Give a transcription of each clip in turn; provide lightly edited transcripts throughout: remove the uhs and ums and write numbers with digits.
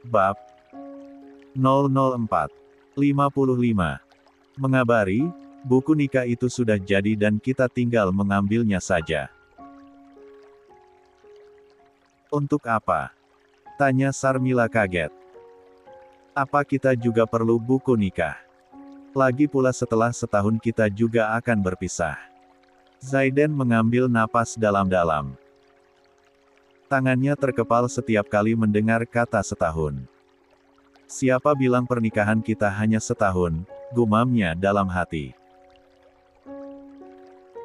Bab 004-55 mengabari, buku nikah itu sudah jadi dan kita tinggal mengambilnya saja. Untuk apa? Tanya Sarmila kaget. Apa kita juga perlu buku nikah? Lagi pula setelah setahun kita juga akan berpisah. Zaiden mengambil napas dalam-dalam. Tangannya terkepal setiap kali mendengar kata setahun. Siapa bilang pernikahan kita hanya setahun, gumamnya dalam hati.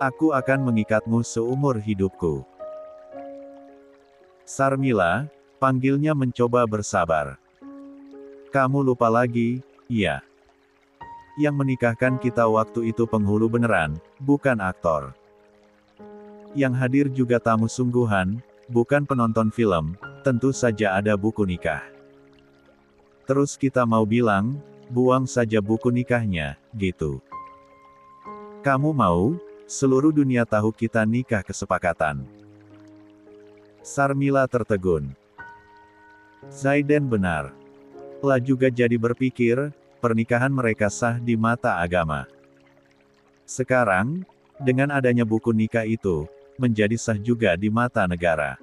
Aku akan mengikatmu seumur hidupku. Sarmila, panggilnya mencoba bersabar. Kamu lupa lagi, iya. Yang menikahkan kita waktu itu penghulu beneran, bukan aktor. Yang hadir juga tamu sungguhan, bukan penonton film, tentu saja ada buku nikah. Terus kita mau bilang, buang saja buku nikahnya, gitu. Kamu mau, seluruh dunia tahu kita nikah kesepakatan. Sarmila tertegun. Zaiden benar. Lah juga jadi berpikir, pernikahan mereka sah di mata agama. Sekarang, dengan adanya buku nikah itu, menjadi sah juga di mata negara.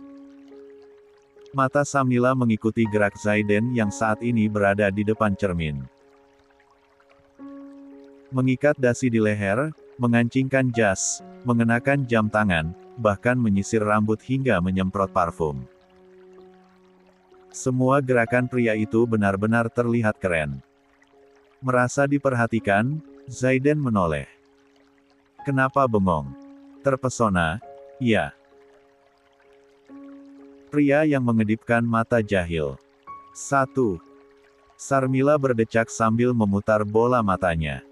Mata Sarmila mengikuti gerak Zaiden yang saat ini berada di depan cermin. Mengikat dasi di leher, mengancingkan jas, mengenakan jam tangan, bahkan menyisir rambut hingga menyemprot parfum. Semua gerakan pria itu benar-benar terlihat keren. Merasa diperhatikan, Zaiden menoleh. Kenapa bengong? Terpesona? Iya. Pria yang mengedipkan mata jahil. 1. Sarmila berdecak sambil memutar bola matanya.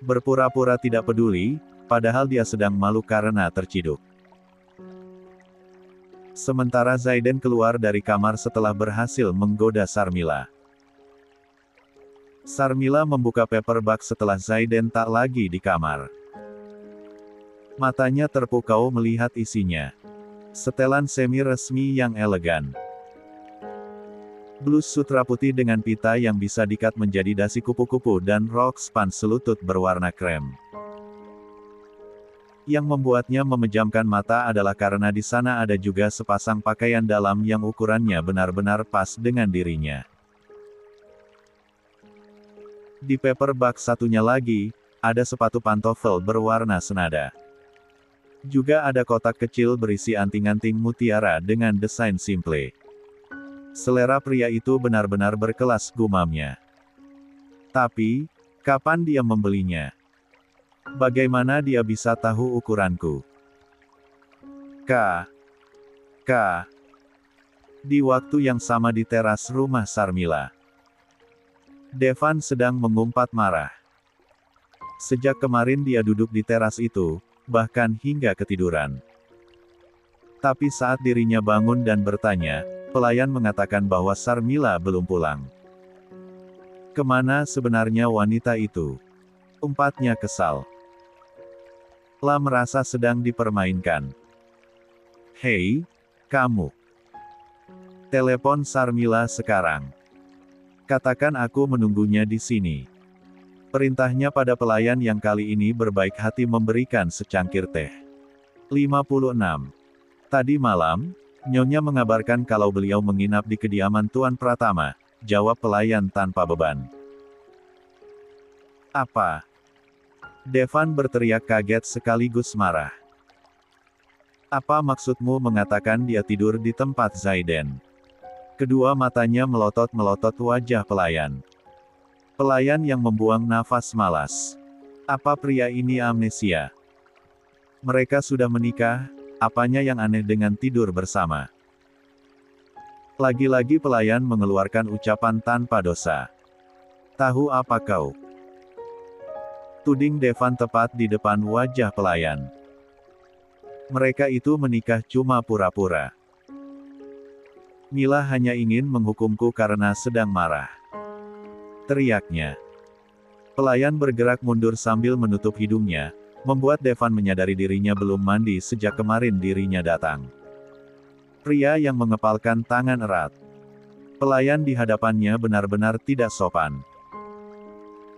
Berpura-pura tidak peduli, padahal dia sedang malu karena terciduk. Sementara Zaiden keluar dari kamar setelah berhasil menggoda Sarmila. Sarmila membuka paperback setelah Zaiden tak lagi di kamar. Matanya terpukau melihat isinya. Setelan semi-resmi yang elegan. Blus sutra putih dengan pita yang bisa dikat menjadi dasi kupu-kupu dan rok span selutut berwarna krem. Yang membuatnya memejamkan mata adalah karena di sana ada juga sepasang pakaian dalam yang ukurannya benar-benar pas dengan dirinya. Di paperback satunya lagi, ada sepatu pantofel berwarna senada. Juga ada kotak kecil berisi anting-anting mutiara dengan desain simple. Selera pria itu benar-benar berkelas, gumamnya. Tapi, kapan dia membelinya? Bagaimana dia bisa tahu ukuranku? Di waktu yang sama di teras rumah Sarmila, Devan sedang mengumpat marah. Sejak kemarin dia duduk di teras itu, bahkan hingga ketiduran. Tapi saat dirinya bangun dan bertanya, pelayan mengatakan bahwa Sarmila belum pulang. Kemana sebenarnya wanita itu? Umpatnya kesal. Lah merasa sedang dipermainkan. Hei, kamu. Telepon Sarmila sekarang. Katakan aku menunggunya di sini. Perintahnya pada pelayan yang kali ini berbaik hati memberikan secangkir teh. 56. Tadi malam, Nyonya mengabarkan kalau beliau menginap di kediaman Tuan Pratama, jawab pelayan tanpa beban. Apa? Devan berteriak kaget sekaligus marah. Apa maksudmu mengatakan dia tidur di tempat Zaiden? Kedua matanya melotot-melotot wajah pelayan. Pelayan yang membuang nafas malas. Apa pria ini amnesia? Mereka sudah menikah, apanya yang aneh dengan tidur bersama? Lagi-lagi pelayan mengeluarkan ucapan tanpa dosa. Tahu apa kau? Tuding Devan tepat di depan wajah pelayan. Mereka itu menikah cuma pura-pura. Mila hanya ingin menghukumku karena sedang marah. Teriaknya. Pelayan bergerak mundur sambil menutup hidungnya, membuat Devan menyadari dirinya belum mandi sejak kemarin dirinya datang. Pria yang mengepalkan tangan erat. Pelayan di hadapannya benar-benar tidak sopan.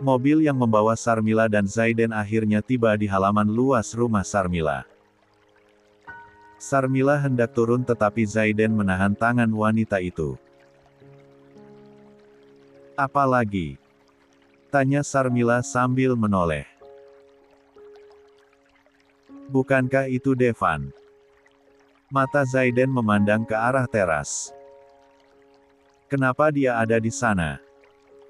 Mobil yang membawa Sarmila dan Zaiden akhirnya tiba di halaman luas rumah Sarmila. Sarmila hendak turun tetapi Zaiden menahan tangan wanita itu. "Apa lagi?" tanya Sarmila sambil menoleh. "Bukankah itu Devan?" Mata Zaiden memandang ke arah teras. "Kenapa dia ada di sana?"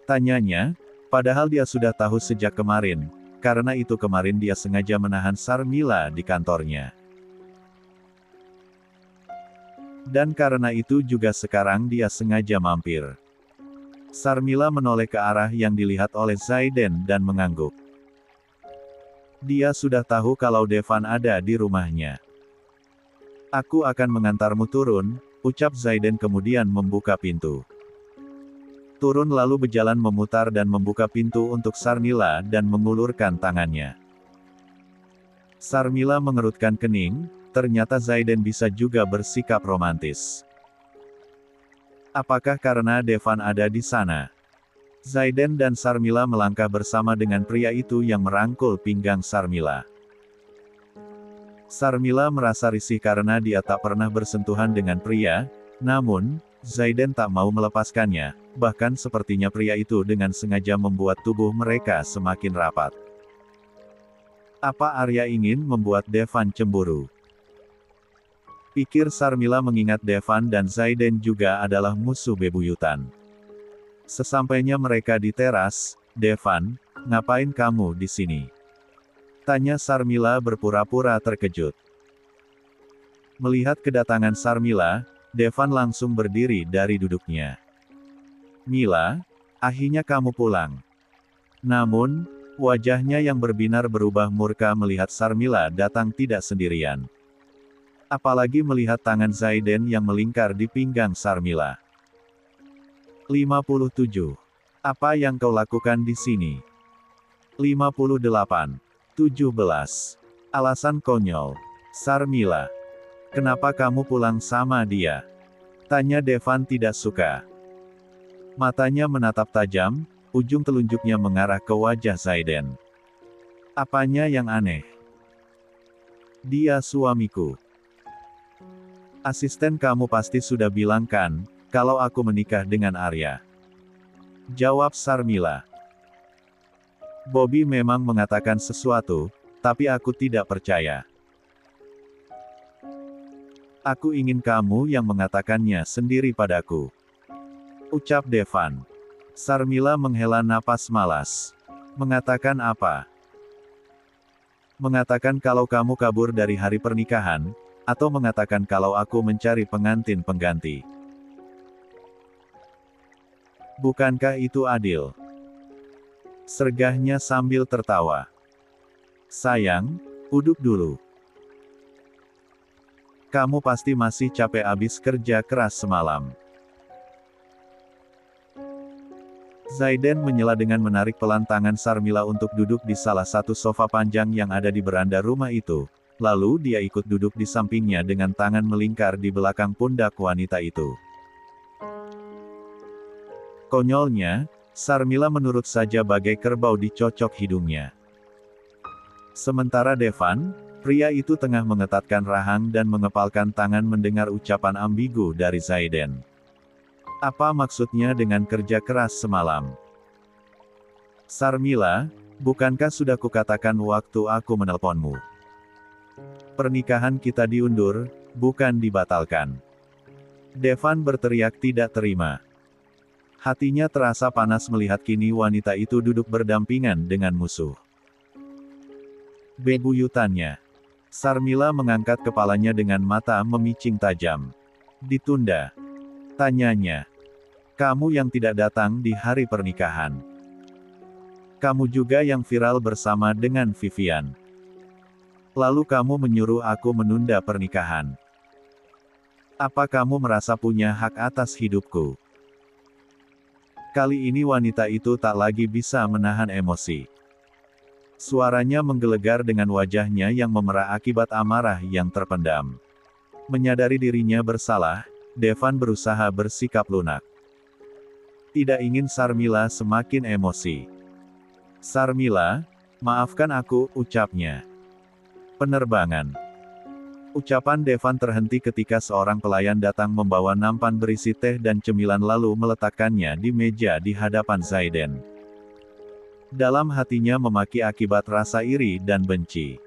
tanyanya, padahal dia sudah tahu sejak kemarin, karena itu kemarin dia sengaja menahan Sarmila di kantornya. Dan karena itu juga sekarang dia sengaja mampir. Sarmila menoleh ke arah yang dilihat oleh Zaiden dan mengangguk. Dia sudah tahu kalau Devan ada di rumahnya. "Aku akan mengantarmu turun," ucap Zaiden kemudian membuka pintu. Turun lalu berjalan memutar dan membuka pintu untuk Sarmila dan mengulurkan tangannya. Sarmila mengerutkan kening, ternyata Zaiden bisa juga bersikap romantis. Apakah karena Devan ada di sana? Zaiden dan Sarmila melangkah bersama dengan pria itu yang merangkul pinggang Sarmila. Sarmila merasa risih karena dia tak pernah bersentuhan dengan pria, namun, Zaiden tak mau melepaskannya, bahkan sepertinya pria itu dengan sengaja membuat tubuh mereka semakin rapat. Apa Arya ingin membuat Devan cemburu? Pikir Sarmila mengingat Devan dan Zaiden juga adalah musuh bebuyutan. Sesampainya mereka di teras, "Devan, ngapain kamu di sini?" tanya Sarmila berpura-pura terkejut. Melihat kedatangan Sarmila, Devan langsung berdiri dari duduknya. "Mila, akhirnya kamu pulang." Namun, wajahnya yang berbinar berubah murka melihat Sarmila datang tidak sendirian. Apalagi melihat tangan Zaiden yang melingkar di pinggang Sarmila. 57. Apa yang kau lakukan di sini? 58. 17. Alasan konyol. Sarmila. Kenapa kamu pulang sama dia? Tanya Devan tidak suka. Matanya menatap tajam, ujung telunjuknya mengarah ke wajah Zaiden. Apanya yang aneh? Dia suamiku. Asisten kamu pasti sudah bilang kan, kalau aku menikah dengan Arya. Jawab Sarmila. Bobby memang mengatakan sesuatu, tapi aku tidak percaya. Aku ingin kamu yang mengatakannya sendiri padaku. Ucap Devan. Sarmila menghela napas malas. Mengatakan apa? Mengatakan kalau kamu kabur dari hari pernikahan, atau mengatakan kalau aku mencari pengantin pengganti. Bukankah itu adil? Sergahnya sambil tertawa. Sayang, duduk dulu. Kamu pasti masih capek abis kerja keras semalam. Zaiden menyela dengan menarik pelan tangan Sarmila untuk duduk di salah satu sofa panjang yang ada di beranda rumah itu. Lalu dia ikut duduk di sampingnya dengan tangan melingkar di belakang pundak wanita itu. Konyolnya, Sarmila menurut saja bagai kerbau dicocok hidungnya. Sementara Devan, pria itu tengah mengetatkan rahang dan mengepalkan tangan mendengar ucapan ambigu dari Zaiden. Apa maksudnya dengan kerja keras semalam? Sarmila, bukankah sudah kukatakan waktu aku menelponmu? Pernikahan kita diundur, bukan dibatalkan. Devan berteriak tidak terima. Hatinya terasa panas melihat kini wanita itu duduk berdampingan dengan musuh bebuyutannya. Sarmila mengangkat kepalanya dengan mata memicing tajam. Ditunda. Tanyanya. Kamu yang tidak datang di hari pernikahan. Kamu juga yang viral bersama dengan Vivian. Lalu kamu menyuruh aku menunda pernikahan. Apa kamu merasa punya hak atas hidupku? Kali ini wanita itu tak lagi bisa menahan emosi. Suaranya menggelegar dengan wajahnya yang memerah akibat amarah yang terpendam. Menyadari dirinya bersalah, Devan berusaha bersikap lunak. Tidak ingin Sarmila semakin emosi. Sarmila, maafkan aku, ucapnya. Penerbangan. Ucapan Devan terhenti ketika seorang pelayan datang membawa nampan berisi teh dan cemilan lalu meletakkannya di meja di hadapan Zaiden. Dalam hatinya memaki akibat rasa iri dan benci.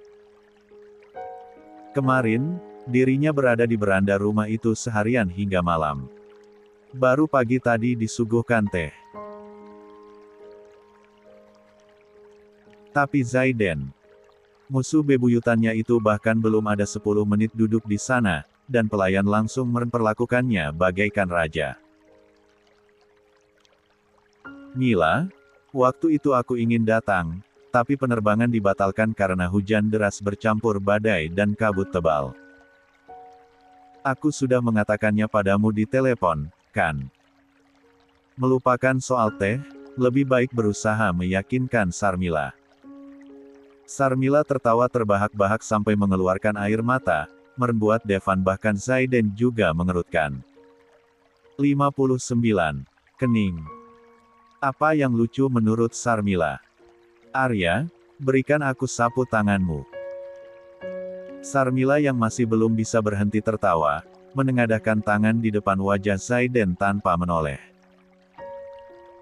Kemarin, dirinya berada di beranda rumah itu seharian hingga malam. Baru pagi tadi disuguhkan teh. Tapi Zaiden, musuh bebuyutannya itu bahkan belum ada 10 menit duduk di sana, dan pelayan langsung memperlakukannya bagaikan raja. Mila, waktu itu aku ingin datang, tapi penerbangan dibatalkan karena hujan deras bercampur badai dan kabut tebal. Aku sudah mengatakannya padamu di telepon, kan? Melupakan soal teh, lebih baik berusaha meyakinkan Sarmila. Sarmila tertawa terbahak-bahak sampai mengeluarkan air mata, membuat Devan bahkan Zaiden juga mengerutkan. 59. Kening. Apa yang lucu menurut Sarmila? Arya, berikan aku sapu tanganmu. Sarmila yang masih belum bisa berhenti tertawa, menengadahkan tangan di depan wajah Zaiden tanpa menoleh.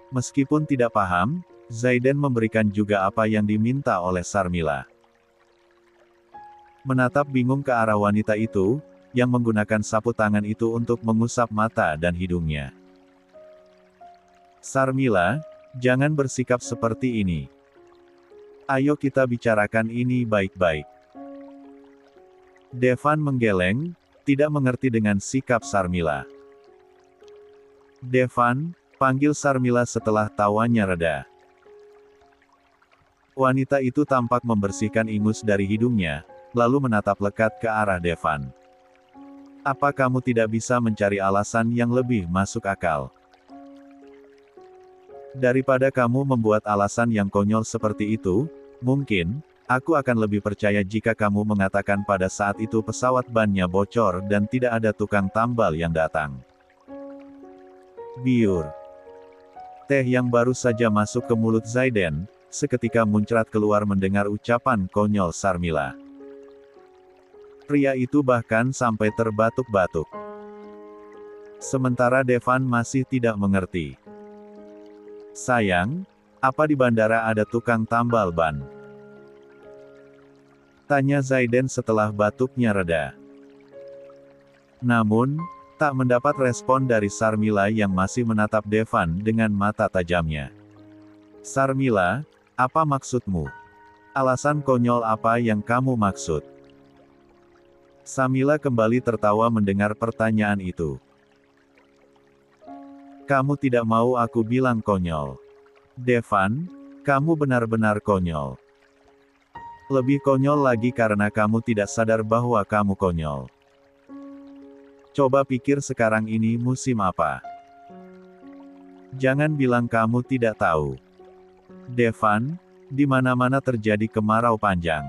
Meskipun tidak paham, Zaiden memberikan juga apa yang diminta oleh Sarmila. Menatap bingung ke arah wanita itu, yang menggunakan sapu tangan itu untuk mengusap mata dan hidungnya. Sarmila, jangan bersikap seperti ini. Ayo kita bicarakan ini baik-baik. Devan menggeleng, tidak mengerti dengan sikap Sarmila. Devan, panggil Sarmila setelah tawanya reda. Wanita itu tampak membersihkan ingus dari hidungnya, lalu menatap lekat ke arah Devan. Apa kamu tidak bisa mencari alasan yang lebih masuk akal? Daripada kamu membuat alasan yang konyol seperti itu, mungkin, aku akan lebih percaya jika kamu mengatakan pada saat itu pesawat bannya bocor dan tidak ada tukang tambal yang datang. Biur. Teh yang baru saja masuk ke mulut Zaiden, seketika muncrat keluar mendengar ucapan konyol Sarmila. Pria itu bahkan sampai terbatuk-batuk. Sementara Devan masih tidak mengerti. Sayang, apa di bandara ada tukang tambal ban? Tanya Zaiden setelah batuknya reda. Namun, tak mendapat respon dari Sarmila yang masih menatap Devan dengan mata tajamnya. Sarmila, apa maksudmu? Alasan konyol apa yang kamu maksud? Sarmila kembali tertawa mendengar pertanyaan itu. Kamu tidak mau aku bilang konyol. Devan, kamu benar-benar konyol. Lebih konyol lagi karena kamu tidak sadar bahwa kamu konyol. Coba pikir sekarang ini musim apa? Jangan bilang kamu tidak tahu. Devan, di mana-mana terjadi kemarau panjang.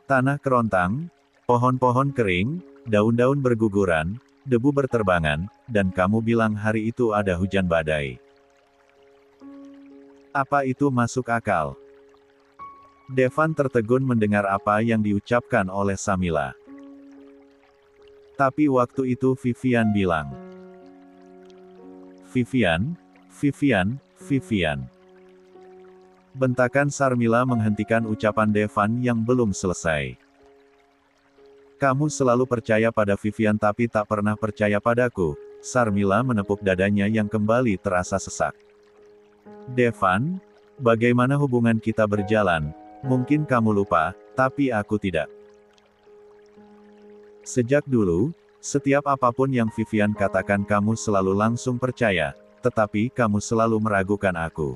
Tanah kerontang, pohon-pohon kering, daun-daun berguguran, debu berterbangan, dan kamu bilang hari itu ada hujan badai. Apa itu masuk akal? Devan tertegun mendengar apa yang diucapkan oleh Sarmila. Tapi waktu itu Vivian bilang. Vivian, Vivian, Vivian. Bentakan Sarmila menghentikan ucapan Devan yang belum selesai. Kamu selalu percaya pada Vivian tapi tak pernah percaya padaku. Sarmila menepuk dadanya yang kembali terasa sesak. Devan, bagaimana hubungan kita berjalan? Mungkin kamu lupa, tapi aku tidak. Sejak dulu, setiap apapun yang Vivian katakan kamu selalu langsung percaya, tetapi kamu selalu meragukan aku.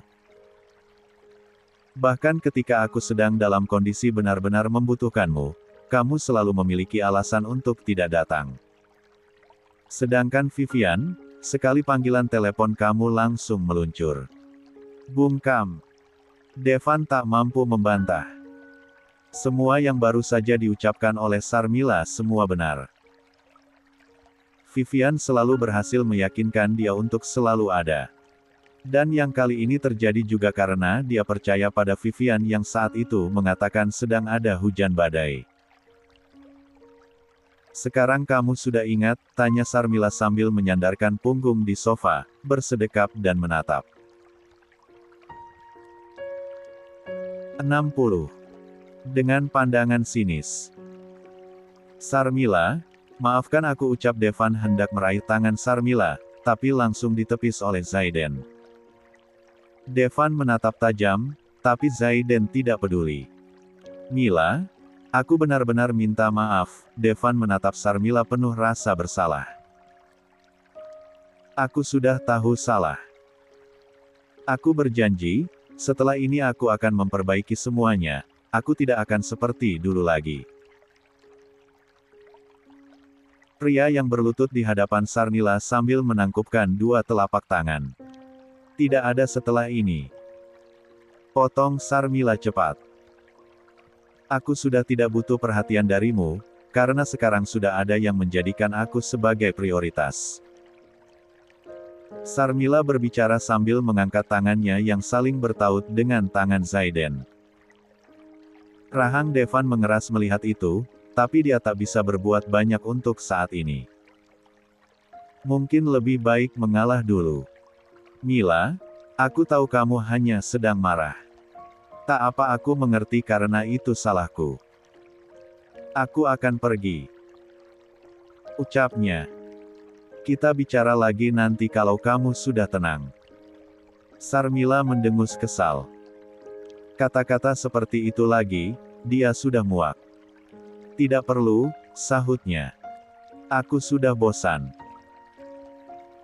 Bahkan ketika aku sedang dalam kondisi benar-benar membutuhkanmu, kamu selalu memiliki alasan untuk tidak datang. Sedangkan Vivian, sekali panggilan telepon kamu langsung meluncur. Bungkam. Devan tak mampu membantah. Semua yang baru saja diucapkan oleh Sarmila semua benar. Vivian selalu berhasil meyakinkan dia untuk selalu ada. Dan yang kali ini terjadi juga karena dia percaya pada Vivian yang saat itu mengatakan sedang ada hujan badai. "Sekarang kamu sudah ingat?" tanya Sarmila sambil menyandarkan punggung di sofa, bersedekap dan menatap. 60. Dengan pandangan sinis. "Sarmila, maafkan aku," ucap Devan hendak meraih tangan Sarmila, tapi langsung ditepis oleh Zaiden. Devan menatap tajam, tapi Zaiden tidak peduli. "Mila, aku benar-benar minta maaf." Devan menatap Sarmila penuh rasa bersalah. "Aku sudah tahu salah. Aku berjanji, setelah ini aku akan memperbaiki semuanya. Aku tidak akan seperti dulu lagi." Pria yang berlutut di hadapan Sarmila sambil menangkupkan dua telapak tangan. "Tidak ada setelah ini," potong Sarmila cepat. "Aku sudah tidak butuh perhatian darimu, karena sekarang sudah ada yang menjadikan aku sebagai prioritas." Sarmila berbicara sambil mengangkat tangannya yang saling bertaut dengan tangan Zaiden. Rahang Devan mengeras melihat itu, tapi dia tak bisa berbuat banyak untuk saat ini. Mungkin lebih baik mengalah dulu. "Mila, aku tahu kamu hanya sedang marah. Tak apa, aku mengerti karena itu salahku. Aku akan pergi," ucapnya. "Kita bicara lagi nanti kalau kamu sudah tenang." Sarmila mendengus kesal. Kata-kata seperti itu lagi, dia sudah muak. "Tidak perlu," sahutnya. "Aku sudah bosan.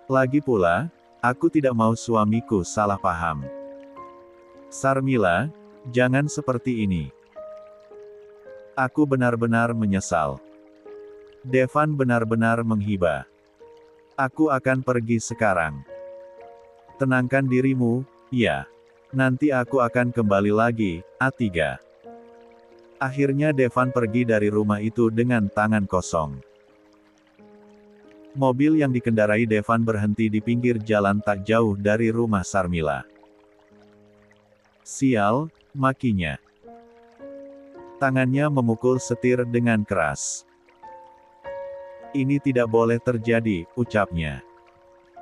Lagi pula, aku tidak mau suamiku salah paham." "Sarmila, jangan seperti ini. Aku benar-benar menyesal." Devan benar-benar menghibah. "Aku akan pergi sekarang. Tenangkan dirimu, ya. Nanti aku akan kembali lagi." A3. Akhirnya Devan pergi dari rumah itu dengan tangan kosong. Mobil yang dikendarai Devan berhenti di pinggir jalan tak jauh dari rumah Sarmila. "Sial," makinya. Tangannya memukul setir dengan keras. "Ini tidak boleh terjadi," ucapnya.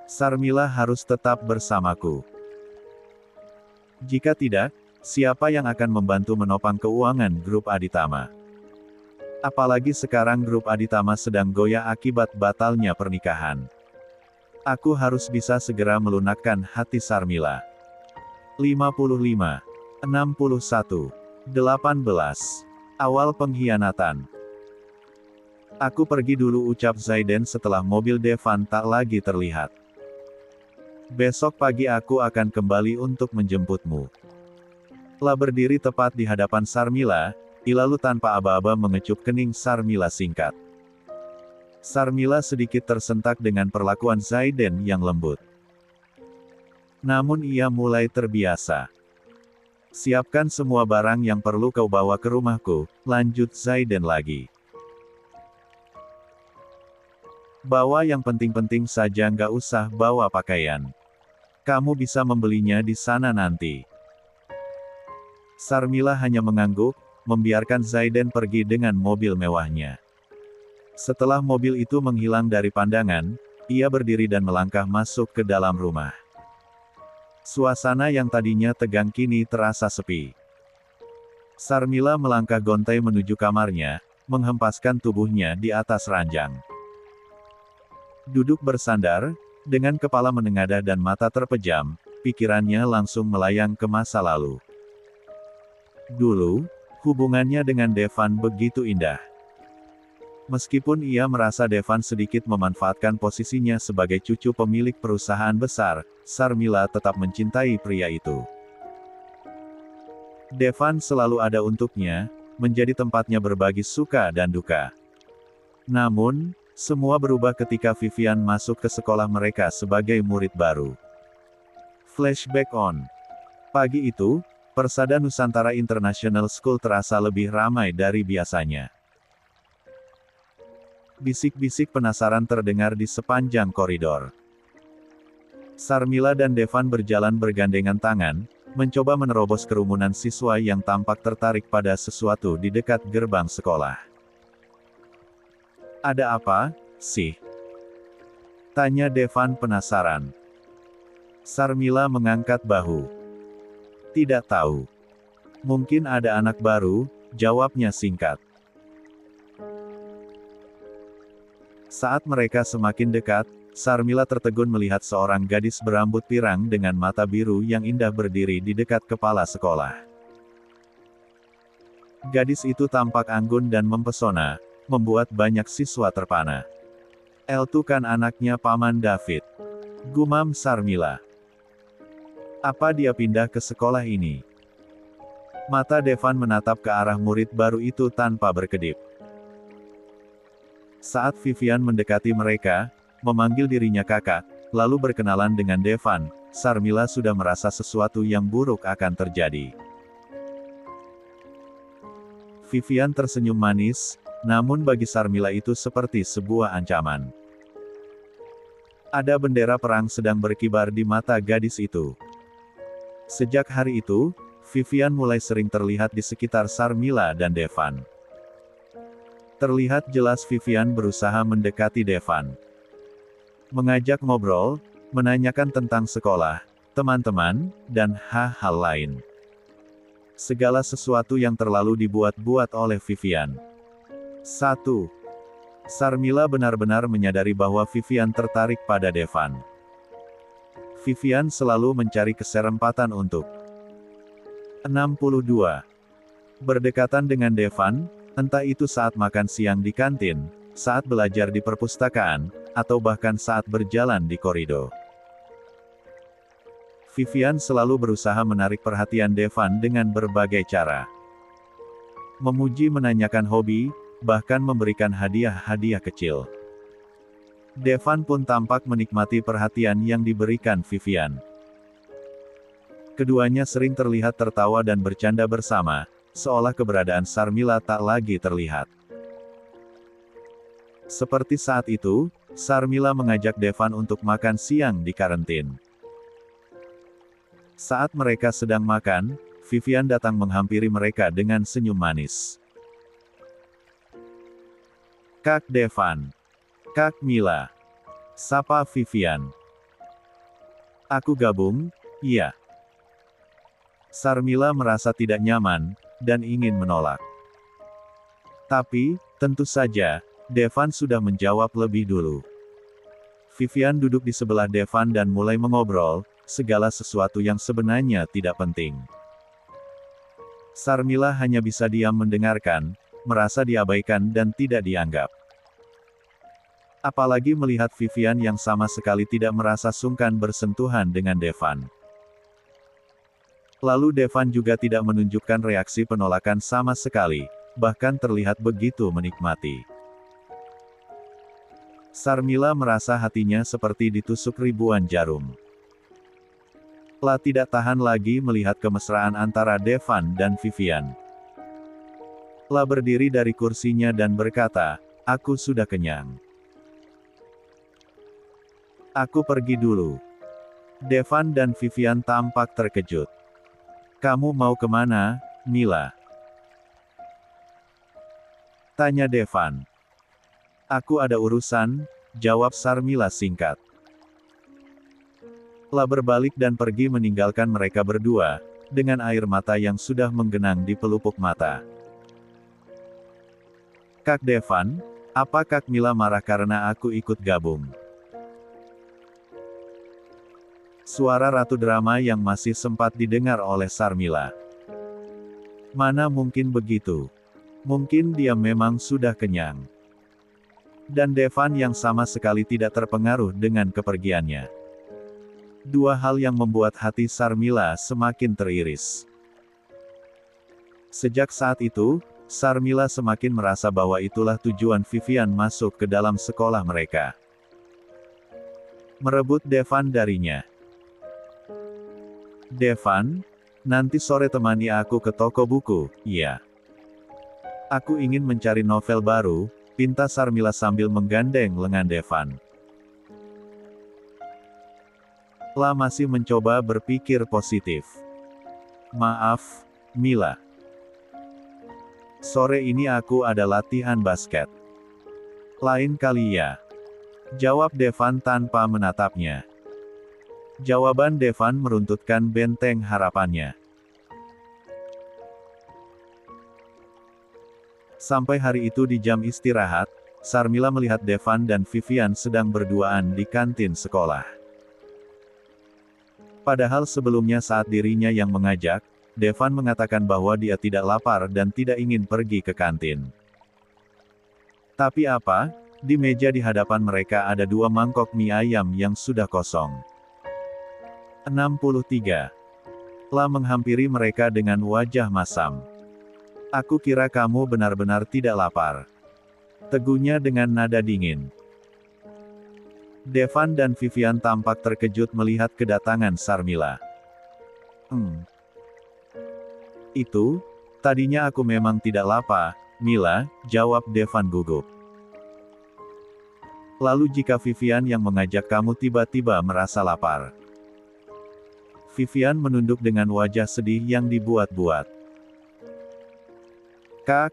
"Sarmila harus tetap bersamaku. Jika tidak, siapa yang akan membantu menopang keuangan grup Aditama? Apalagi sekarang grup Aditama sedang goyah akibat batalnya pernikahan. Aku harus bisa segera melunakkan hati Sarmila." 55. 61. 18. Awal pengkhianatan. "Aku pergi dulu," ucap Zaiden setelah mobil Devan tak lagi terlihat. "Besok pagi aku akan kembali untuk menjemputmu." Lah berdiri tepat di hadapan Sarmila, lalu tanpa aba-aba mengecup kening Sarmila singkat. Sarmila sedikit tersentak dengan perlakuan Zaiden yang lembut. Namun ia mulai terbiasa. "Siapkan semua barang yang perlu kau bawa ke rumahku," lanjut Zaiden lagi. "Bawa yang penting-penting saja, nggak usah bawa pakaian. Kamu bisa membelinya di sana nanti." Sarmila hanya mengangguk, membiarkan Zaiden pergi dengan mobil mewahnya. Setelah mobil itu menghilang dari pandangan, ia berdiri dan melangkah masuk ke dalam rumah. Suasana yang tadinya tegang kini terasa sepi. Sarmila melangkah gontai menuju kamarnya, menghempaskan tubuhnya di atas ranjang. Duduk bersandar, dengan kepala menengadah dan mata terpejam, pikirannya langsung melayang ke masa lalu. Dulu, hubungannya dengan Devan begitu indah. Meskipun ia merasa Devan sedikit memanfaatkan posisinya sebagai cucu pemilik perusahaan besar, Sarmila tetap mencintai pria itu. Devan selalu ada untuknya, menjadi tempatnya berbagi suka dan duka. Namun, semua berubah ketika Vivian masuk ke sekolah mereka sebagai murid baru. Flashback on. Pagi itu, Persada Nusantara International School terasa lebih ramai dari biasanya. Bisik-bisik penasaran terdengar di sepanjang koridor. Sarmila dan Devan berjalan bergandengan tangan, mencoba menerobos kerumunan siswa yang tampak tertarik pada sesuatu di dekat gerbang sekolah. "Ada apa, sih?" tanya Devan penasaran. Sarmila mengangkat bahu. "Tidak tahu. Mungkin ada anak baru," jawabnya singkat. Saat mereka semakin dekat, Sarmila tertegun melihat seorang gadis berambut pirang dengan mata biru yang indah berdiri di dekat kepala sekolah. Gadis itu tampak anggun dan mempesona, membuat banyak siswa terpana. "Itu kan anaknya Paman David," gumam Sarmila. "Apa dia pindah ke sekolah ini?" Mata Devan menatap ke arah murid baru itu tanpa berkedip. Saat Vivian mendekati mereka, memanggil dirinya kakak, lalu berkenalan dengan Devan, Sarmila sudah merasa sesuatu yang buruk akan terjadi. Vivian tersenyum manis, namun bagi Sarmila itu seperti sebuah ancaman. Ada bendera perang sedang berkibar di mata gadis itu. Sejak hari itu, Vivian mulai sering terlihat di sekitar Sarmila dan Devan. Terlihat jelas Vivian berusaha mendekati Devan. Mengajak ngobrol, menanyakan tentang sekolah, teman-teman, dan hal-hal lain. Segala sesuatu yang terlalu dibuat-buat oleh Vivian. 1. Sarmila benar-benar menyadari bahwa Vivian tertarik pada Devan. Vivian selalu mencari kesempatan untuk 62. Berdekatan dengan Devan, entah itu saat makan siang di kantin, saat belajar di perpustakaan, atau bahkan saat berjalan di koridor. Vivian selalu berusaha menarik perhatian Devan dengan berbagai cara. Memuji, menanyakan hobi, bahkan memberikan hadiah-hadiah kecil. Devan pun tampak menikmati perhatian yang diberikan Vivian. Keduanya sering terlihat tertawa dan bercanda bersama, seolah keberadaan Sarmila tak lagi terlihat. Seperti saat itu, Sarmila mengajak Devan untuk makan siang di kantin. Saat mereka sedang makan, Vivian datang menghampiri mereka dengan senyum manis. "Kak Devan. Kak Mila," sapa Vivian. "Aku gabung, iya." Sarmila merasa tidak nyaman, dan ingin menolak. Tapi, tentu saja, Devan sudah menjawab lebih dulu. Vivian duduk di sebelah Devan dan mulai mengobrol, segala sesuatu yang sebenarnya tidak penting. Sarmila hanya bisa diam mendengarkan, merasa diabaikan dan tidak dianggap. Apalagi melihat Vivian yang sama sekali tidak merasa sungkan bersentuhan dengan Devan. Lalu Devan juga tidak menunjukkan reaksi penolakan sama sekali, bahkan terlihat begitu menikmati. Sarmila merasa hatinya seperti ditusuk ribuan jarum. Tidak tahan lagi melihat kemesraan antara Devan dan Vivian. Berdiri dari kursinya dan berkata, "Aku sudah kenyang. Aku pergi dulu." Devan dan Vivian tampak terkejut. "Kamu mau kemana, Mila?" tanya Devan. "Aku ada urusan," jawab Sarmila singkat. Berbalik dan pergi meninggalkan mereka berdua, dengan air mata yang sudah menggenang di pelupuk mata. "Kak Devan, apa Kak Mila marah karena aku ikut gabung?" Suara ratu drama yang masih sempat didengar oleh Sarmila. Mana mungkin begitu? Mungkin dia memang sudah kenyang. Dan Devan yang sama sekali tidak terpengaruh dengan kepergiannya. Dua hal yang membuat hati Sarmila semakin teriris. Sejak saat itu, Sarmila semakin merasa bahwa itulah tujuan Vivian masuk ke dalam sekolah mereka. Merebut Devan darinya. "Devan, nanti sore temani aku ke toko buku, ya? Aku ingin mencari novel baru, pinta Sarmila sambil menggandeng lengan Devan. La masih mencoba berpikir positif. Maaf, Mila. Sore ini aku ada latihan basket. Lain kali ya. Jawab Devan tanpa menatapnya. Jawaban Devan meruntutkan benteng harapannya. Sampai hari itu di jam istirahat, Sarmila melihat Devan dan Vivian sedang berduaan di kantin sekolah. Padahal sebelumnya saat dirinya yang mengajak, Devan mengatakan bahwa dia tidak lapar dan tidak ingin pergi ke kantin. Tapi apa? Di meja di hadapan mereka ada 2 mangkok mie ayam yang sudah kosong. 63. La menghampiri mereka dengan wajah masam. Aku kira kamu benar-benar tidak lapar. Teguhnya dengan nada dingin. Devan dan Vivian tampak terkejut melihat kedatangan Sarmila. Itu, tadinya aku memang tidak lapar, Mila, jawab Devan gugup. Lalu jika Vivian yang mengajak kamu tiba-tiba merasa lapar? Vivian menunduk dengan wajah sedih yang dibuat-buat. Kak,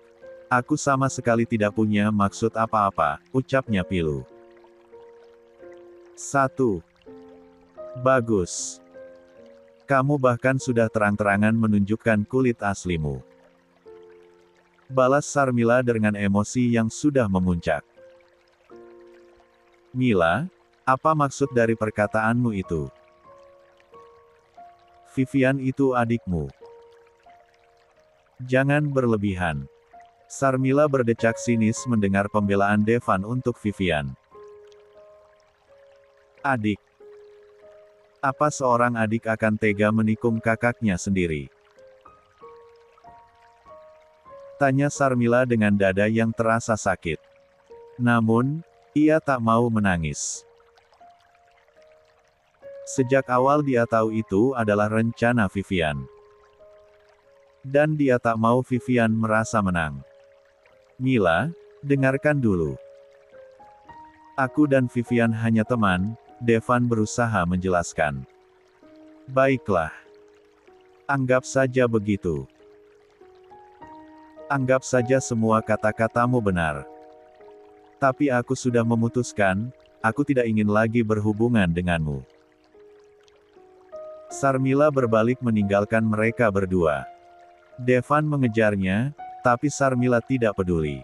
aku sama sekali tidak punya maksud apa-apa, ucapnya pilu. 1. Bagus. Kamu bahkan sudah terang-terangan menunjukkan kulit aslimu. Balas Sarmila dengan emosi yang sudah memuncak. Mila, apa maksud dari perkataanmu itu? Vivian itu adikmu. Jangan berlebihan. Sarmila berdecak sinis mendengar pembelaan Devan untuk Vivian. Adik. Apa seorang adik akan tega menikung kakaknya sendiri? Tanya Sarmila dengan dada yang terasa sakit. Namun, ia tak mau menangis. Sejak awal dia tahu itu adalah rencana Vivian. Dan dia tak mau Vivian merasa menang. Mila, dengarkan dulu. Aku dan Vivian hanya teman, Devan berusaha menjelaskan. Baiklah. Anggap saja begitu. Anggap saja semua kata-katamu benar. Tapi aku sudah memutuskan, aku tidak ingin lagi berhubungan denganmu. Sarmila berbalik meninggalkan mereka berdua. Devan mengejarnya, tapi Sarmila tidak peduli.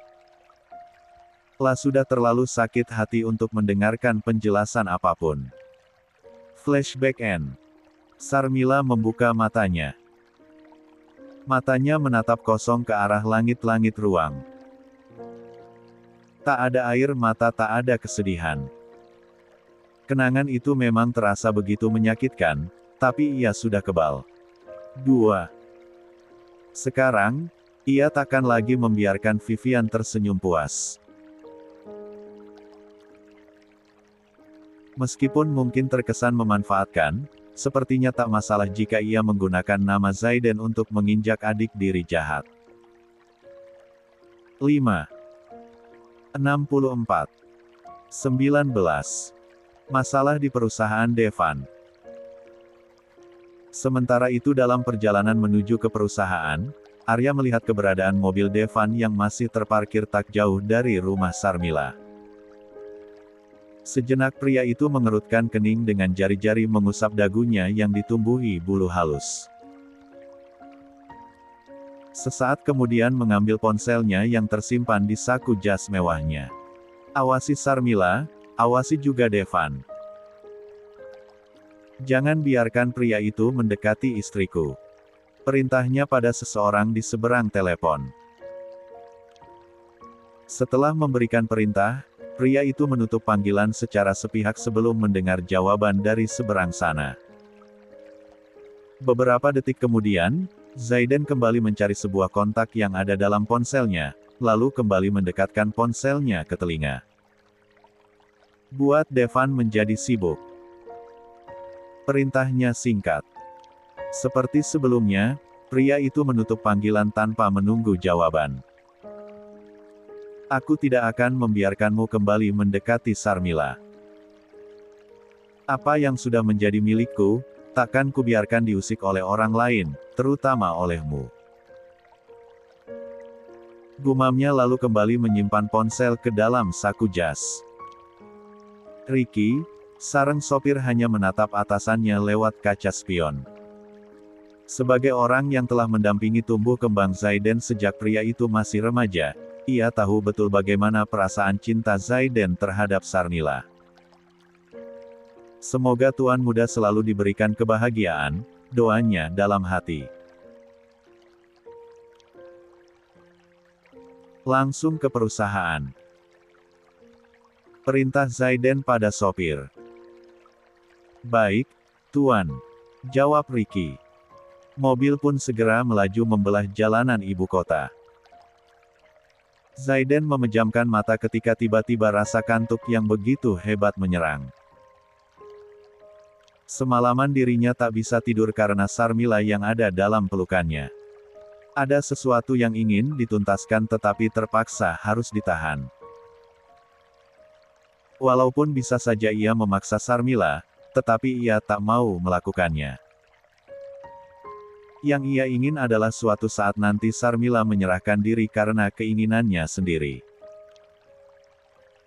La sudah terlalu sakit hati untuk mendengarkan penjelasan apapun. Flashback end. Sarmila membuka matanya. Matanya menatap kosong ke arah langit-langit ruang. Tak ada air mata, tak ada kesedihan. Kenangan itu memang terasa begitu menyakitkan, tapi ia sudah kebal. 2. Sekarang, ia takkan lagi membiarkan Vivian tersenyum puas. Meskipun mungkin terkesan memanfaatkan, sepertinya tak masalah jika ia menggunakan nama Zaiden untuk menginjak adik diri jahat. 5. 64. 19. Masalah di perusahaan Devan. Sementara itu dalam perjalanan menuju ke perusahaan, Arya melihat keberadaan mobil Devan yang masih terparkir tak jauh dari rumah Sarmila. Sejenak pria itu mengerutkan kening dengan jari-jari mengusap dagunya yang ditumbuhi bulu halus. Sesaat kemudian mengambil ponselnya yang tersimpan di saku jas mewahnya. Awasi Sarmila, awasi juga Devan. Jangan biarkan pria itu mendekati istriku. Perintahnya pada seseorang di seberang telepon. Setelah memberikan perintah, pria itu menutup panggilan secara sepihak sebelum mendengar jawaban dari seberang sana. Beberapa detik kemudian, Zaiden kembali mencari sebuah kontak yang ada dalam ponselnya, lalu kembali mendekatkan ponselnya ke telinga. Buat Devan menjadi sibuk. Perintahnya singkat. Seperti sebelumnya, pria itu menutup panggilan tanpa menunggu jawaban. Aku tidak akan membiarkanmu kembali mendekati Sarmila. Apa yang sudah menjadi milikku, takkan kubiarkan diusik oleh orang lain, terutama olehmu. Gumamnya lalu kembali menyimpan ponsel ke dalam saku jas. Ricky, sareng sopir hanya menatap atasannya lewat kaca spion. Sebagai orang yang telah mendampingi tumbuh kembang Zaiden sejak pria itu masih remaja, ia tahu betul bagaimana perasaan cinta Zaiden terhadap Sarmila. Semoga tuan muda selalu diberikan kebahagiaan, doanya dalam hati. Langsung ke perusahaan. Perintah Zaiden pada sopir. Baik, tuan, jawab Ricky. Mobil pun segera melaju membelah jalanan ibu kota. Zaiden memejamkan mata ketika tiba-tiba rasa kantuk yang begitu hebat menyerang. Semalaman dirinya tak bisa tidur karena Sarmila yang ada dalam pelukannya. Ada sesuatu yang ingin dituntaskan tetapi terpaksa harus ditahan. Walaupun bisa saja ia memaksa Sarmila, tetapi ia tak mau melakukannya. Yang ia ingin adalah suatu saat nanti Sarmila menyerahkan diri karena keinginannya sendiri.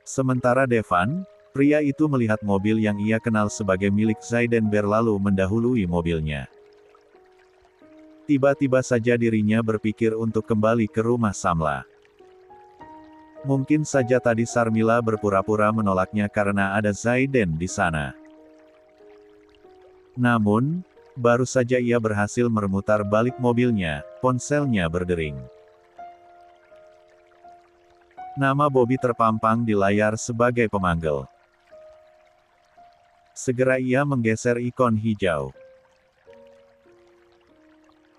Sementara Devan, pria itu melihat mobil yang ia kenal sebagai milik Zaiden berlalu mendahului mobilnya. Tiba-tiba saja dirinya berpikir untuk kembali ke rumah Samla. Mungkin saja tadi Sarmila berpura-pura menolaknya karena ada Zaiden di sana. Namun, baru saja ia berhasil memutar balik mobilnya, ponselnya berdering. Nama Bobby terpampang di layar sebagai pemanggil. Segera ia menggeser ikon hijau.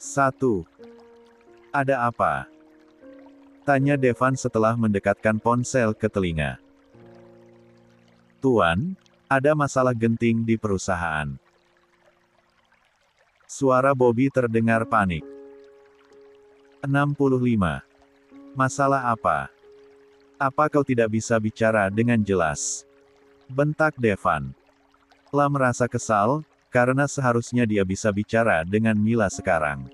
1. Ada apa? Tanya Devan setelah mendekatkan ponsel ke telinga. Tuan, ada masalah genting di perusahaan. Suara Bobby terdengar panik. 65. Masalah apa? Apa kau tidak bisa bicara dengan jelas? Bentak Devan. Lam merasa kesal, karena seharusnya dia bisa bicara dengan Mila sekarang.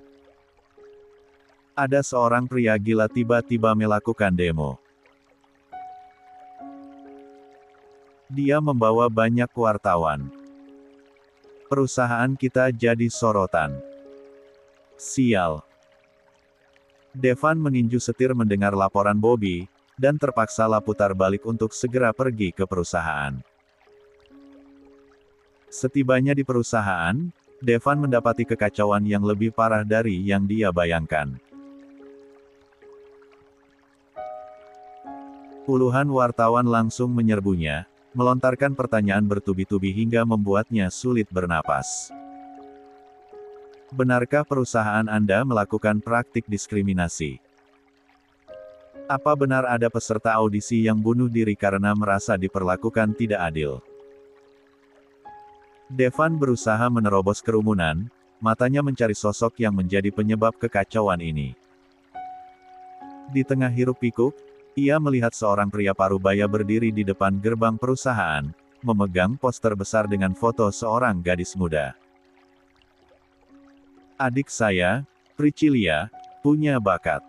Ada seorang pria gila tiba-tiba melakukan demo. Dia membawa banyak wartawan. Perusahaan kita jadi sorotan. Sial. Devan meninju setir mendengar laporan Bobby, dan terpaksalah putar balik untuk segera pergi ke perusahaan. Setibanya di perusahaan, Devan mendapati kekacauan yang lebih parah dari yang dia bayangkan. Puluhan wartawan langsung menyerbunya, melontarkan pertanyaan bertubi-tubi hingga membuatnya sulit bernapas. Benarkah perusahaan Anda melakukan praktik diskriminasi? Apa benar ada peserta audisi yang bunuh diri karena merasa diperlakukan tidak adil? Devan berusaha menerobos kerumunan, matanya mencari sosok yang menjadi penyebab kekacauan ini. Di tengah hiruk-pikuk, ia melihat seorang pria parubaya berdiri di depan gerbang perusahaan, memegang poster besar dengan foto seorang gadis muda. Adik saya, Priscilla, punya bakat.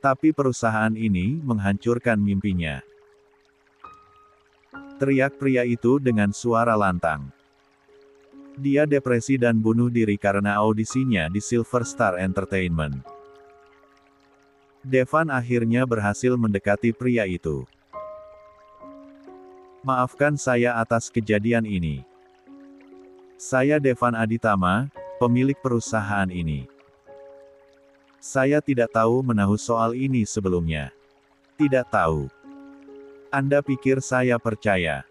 Tapi perusahaan ini menghancurkan mimpinya. Teriak pria itu dengan suara lantang. Dia depresi dan bunuh diri karena audisinya di Silver Star Entertainment. Devan akhirnya berhasil mendekati pria itu. Maafkan saya atas kejadian ini. Saya Devan Aditama, pemilik perusahaan ini. Saya tidak tahu menahu soal ini sebelumnya. Tidak tahu. Anda pikir saya percaya?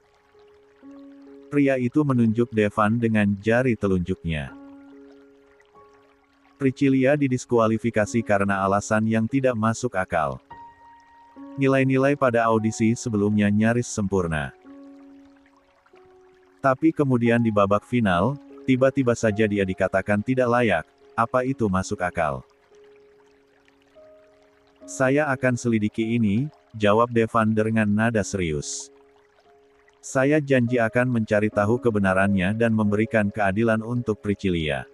Pria itu menunjuk Devan dengan jari telunjuknya. Priscilla didiskualifikasi karena alasan yang tidak masuk akal. Nilai-nilai pada audisi sebelumnya nyaris sempurna. Tapi kemudian di babak final, tiba-tiba saja dia dikatakan tidak layak. Apa itu masuk akal? Saya akan selidiki ini, jawab Devan dengan nada serius. Saya janji akan mencari tahu kebenarannya dan memberikan keadilan untuk Priscilla.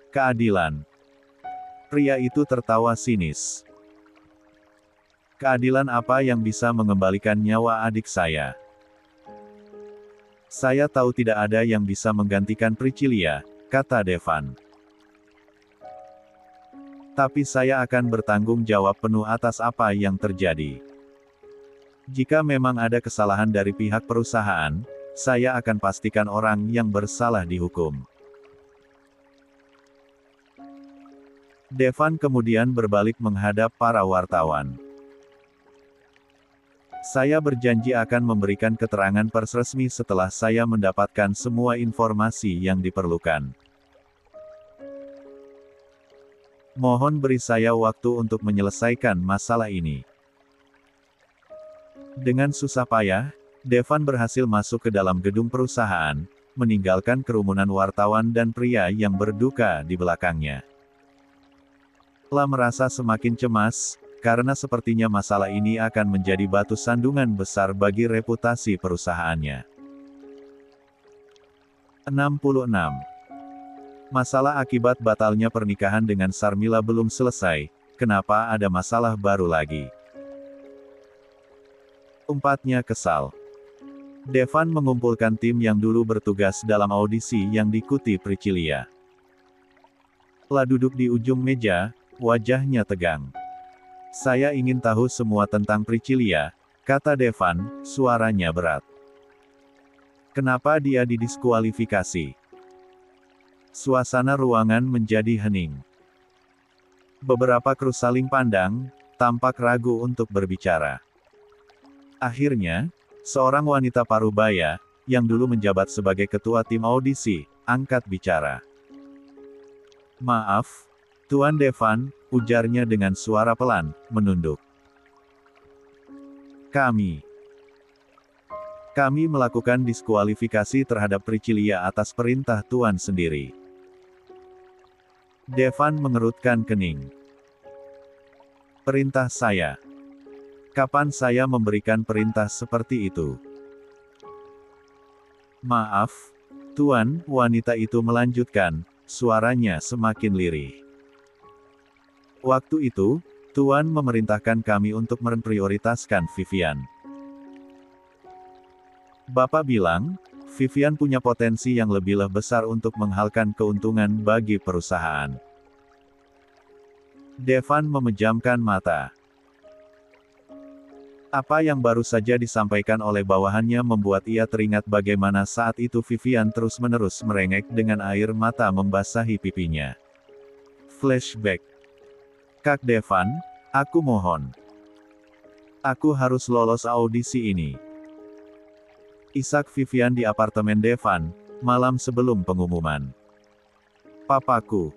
Keadilan. Pria itu tertawa sinis. Keadilan apa yang bisa mengembalikan nyawa adik saya? Saya tahu tidak ada yang bisa menggantikan Priscilla, kata Devan. Tapi saya akan bertanggung jawab penuh atas apa yang terjadi. Jika memang ada kesalahan dari pihak perusahaan, saya akan pastikan orang yang bersalah dihukum. Devan kemudian berbalik menghadap para wartawan. Saya berjanji akan memberikan keterangan pers resmi setelah saya mendapatkan semua informasi yang diperlukan. Mohon beri saya waktu untuk menyelesaikan masalah ini. Dengan susah payah, Devan berhasil masuk ke dalam gedung perusahaan, meninggalkan kerumunan wartawan dan pria yang berduka di belakangnya. Lam merasa semakin cemas, karena sepertinya masalah ini akan menjadi batu sandungan besar bagi reputasi perusahaannya. 66. Masalah akibat batalnya pernikahan dengan Sarmila belum selesai, kenapa ada masalah baru lagi? Umpatnya kesal. Devan mengumpulkan tim yang dulu bertugas dalam audisi yang diikuti Priscilla. Lah duduk di ujung meja, wajahnya tegang. Saya ingin tahu semua tentang Priscilla, kata Devan, suaranya berat. Kenapa dia didiskualifikasi? Suasana ruangan menjadi hening. Beberapa kru saling pandang, tampak ragu untuk berbicara. Akhirnya, seorang wanita parubaya, yang dulu menjabat sebagai ketua tim audisi, angkat bicara. Maaf, Tuan Devan, ujarnya dengan suara pelan, menunduk. Kami melakukan diskualifikasi terhadap Priscilla atas perintah Tuan sendiri. Devan mengerutkan kening. Perintah saya. Kapan saya memberikan perintah seperti itu? Maaf, Tuan, wanita itu melanjutkan, suaranya semakin lirih. Waktu itu, Tuan memerintahkan kami untuk memprioritaskan Vivian. Bapak bilang, Vivian punya potensi yang lebih besar untuk menghasilkan keuntungan bagi perusahaan. Devan memejamkan mata. Apa yang baru saja disampaikan oleh bawahannya membuat ia teringat bagaimana saat itu Vivian terus-menerus merengek dengan air mata membasahi pipinya. Flashback. Kak Devan, aku mohon. Aku harus lolos audisi ini. Isak Vivian di apartemen Devan, malam sebelum pengumuman. Papaku.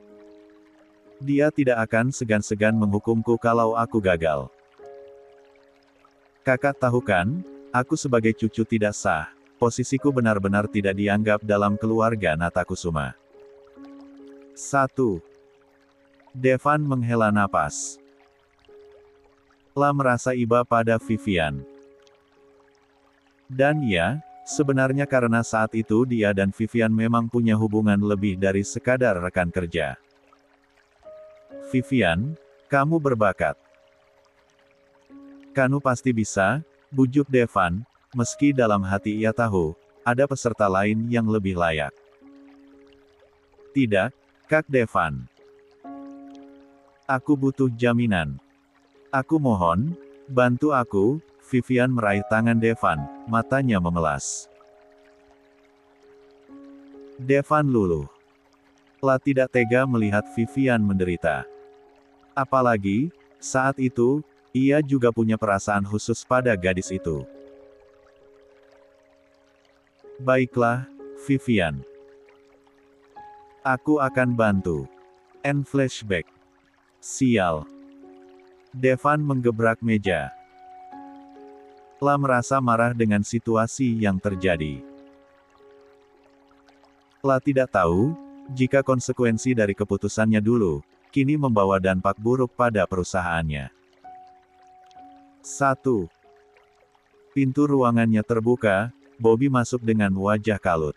Dia tidak akan segan-segan menghukumku kalau aku gagal. Kakak tahu kan, aku sebagai cucu tidak sah, posisiku benar-benar tidak dianggap dalam keluarga Natakusuma. 1. Devan menghela napas. Lah merasa iba pada Vivian. Dan ya, sebenarnya karena saat itu dia dan Vivian memang punya hubungan lebih dari sekadar rekan kerja. Vivian, kamu berbakat. Kamu pasti bisa, bujuk Devan, meski dalam hati ia tahu, ada peserta lain yang lebih layak. Tidak, Kak Devan. Aku butuh jaminan. Aku mohon, bantu aku. Vivian meraih tangan Devan, matanya memelas. Devan luluh. Lah tidak tega melihat Vivian menderita. Apalagi, saat itu, ia juga punya perasaan khusus pada gadis itu. Baiklah, Vivian. Aku akan bantu. End flashback. Sial. Devan menggebrak meja. Lah merasa marah dengan situasi yang terjadi. Lah tidak tahu, jika konsekuensi dari keputusannya dulu, kini membawa dampak buruk pada perusahaannya. 1. Pintu ruangannya terbuka, Bobby masuk dengan wajah kalut.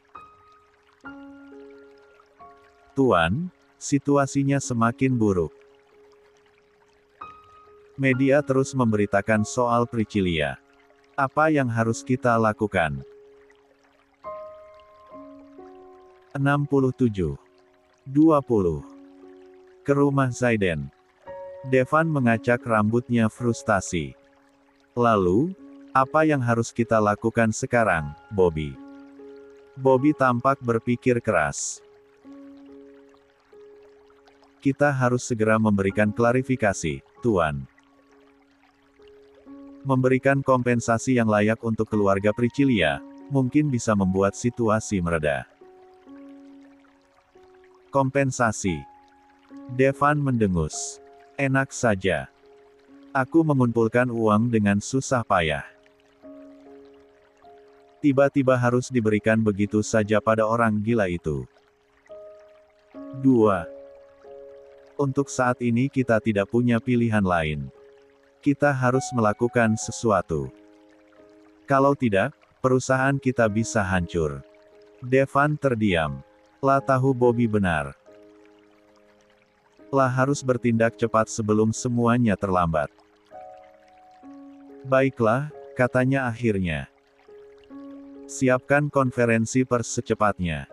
Tuan, situasinya semakin buruk. Media terus memberitakan soal Priscilla. Apa yang harus kita lakukan? 67. 20. Ke rumah Zaiden. Devan mengacak rambutnya frustasi. Lalu, apa yang harus kita lakukan sekarang, Bobby? Bobby tampak berpikir keras. Kita harus segera memberikan klarifikasi, Tuan. Memberikan kompensasi yang layak untuk keluarga Priscilla, mungkin bisa membuat situasi mereda. Kompensasi. Devan mendengus. Enak saja. Aku mengumpulkan uang dengan susah payah. Tiba-tiba harus diberikan begitu saja pada orang gila itu. 2. Untuk saat ini kita tidak punya pilihan lain. Kita harus melakukan sesuatu. Kalau tidak, perusahaan kita bisa hancur. Devan terdiam. Lah tahu Bobby benar. Lah harus bertindak cepat sebelum semuanya terlambat. Baiklah, katanya akhirnya. Siapkan konferensi pers secepatnya.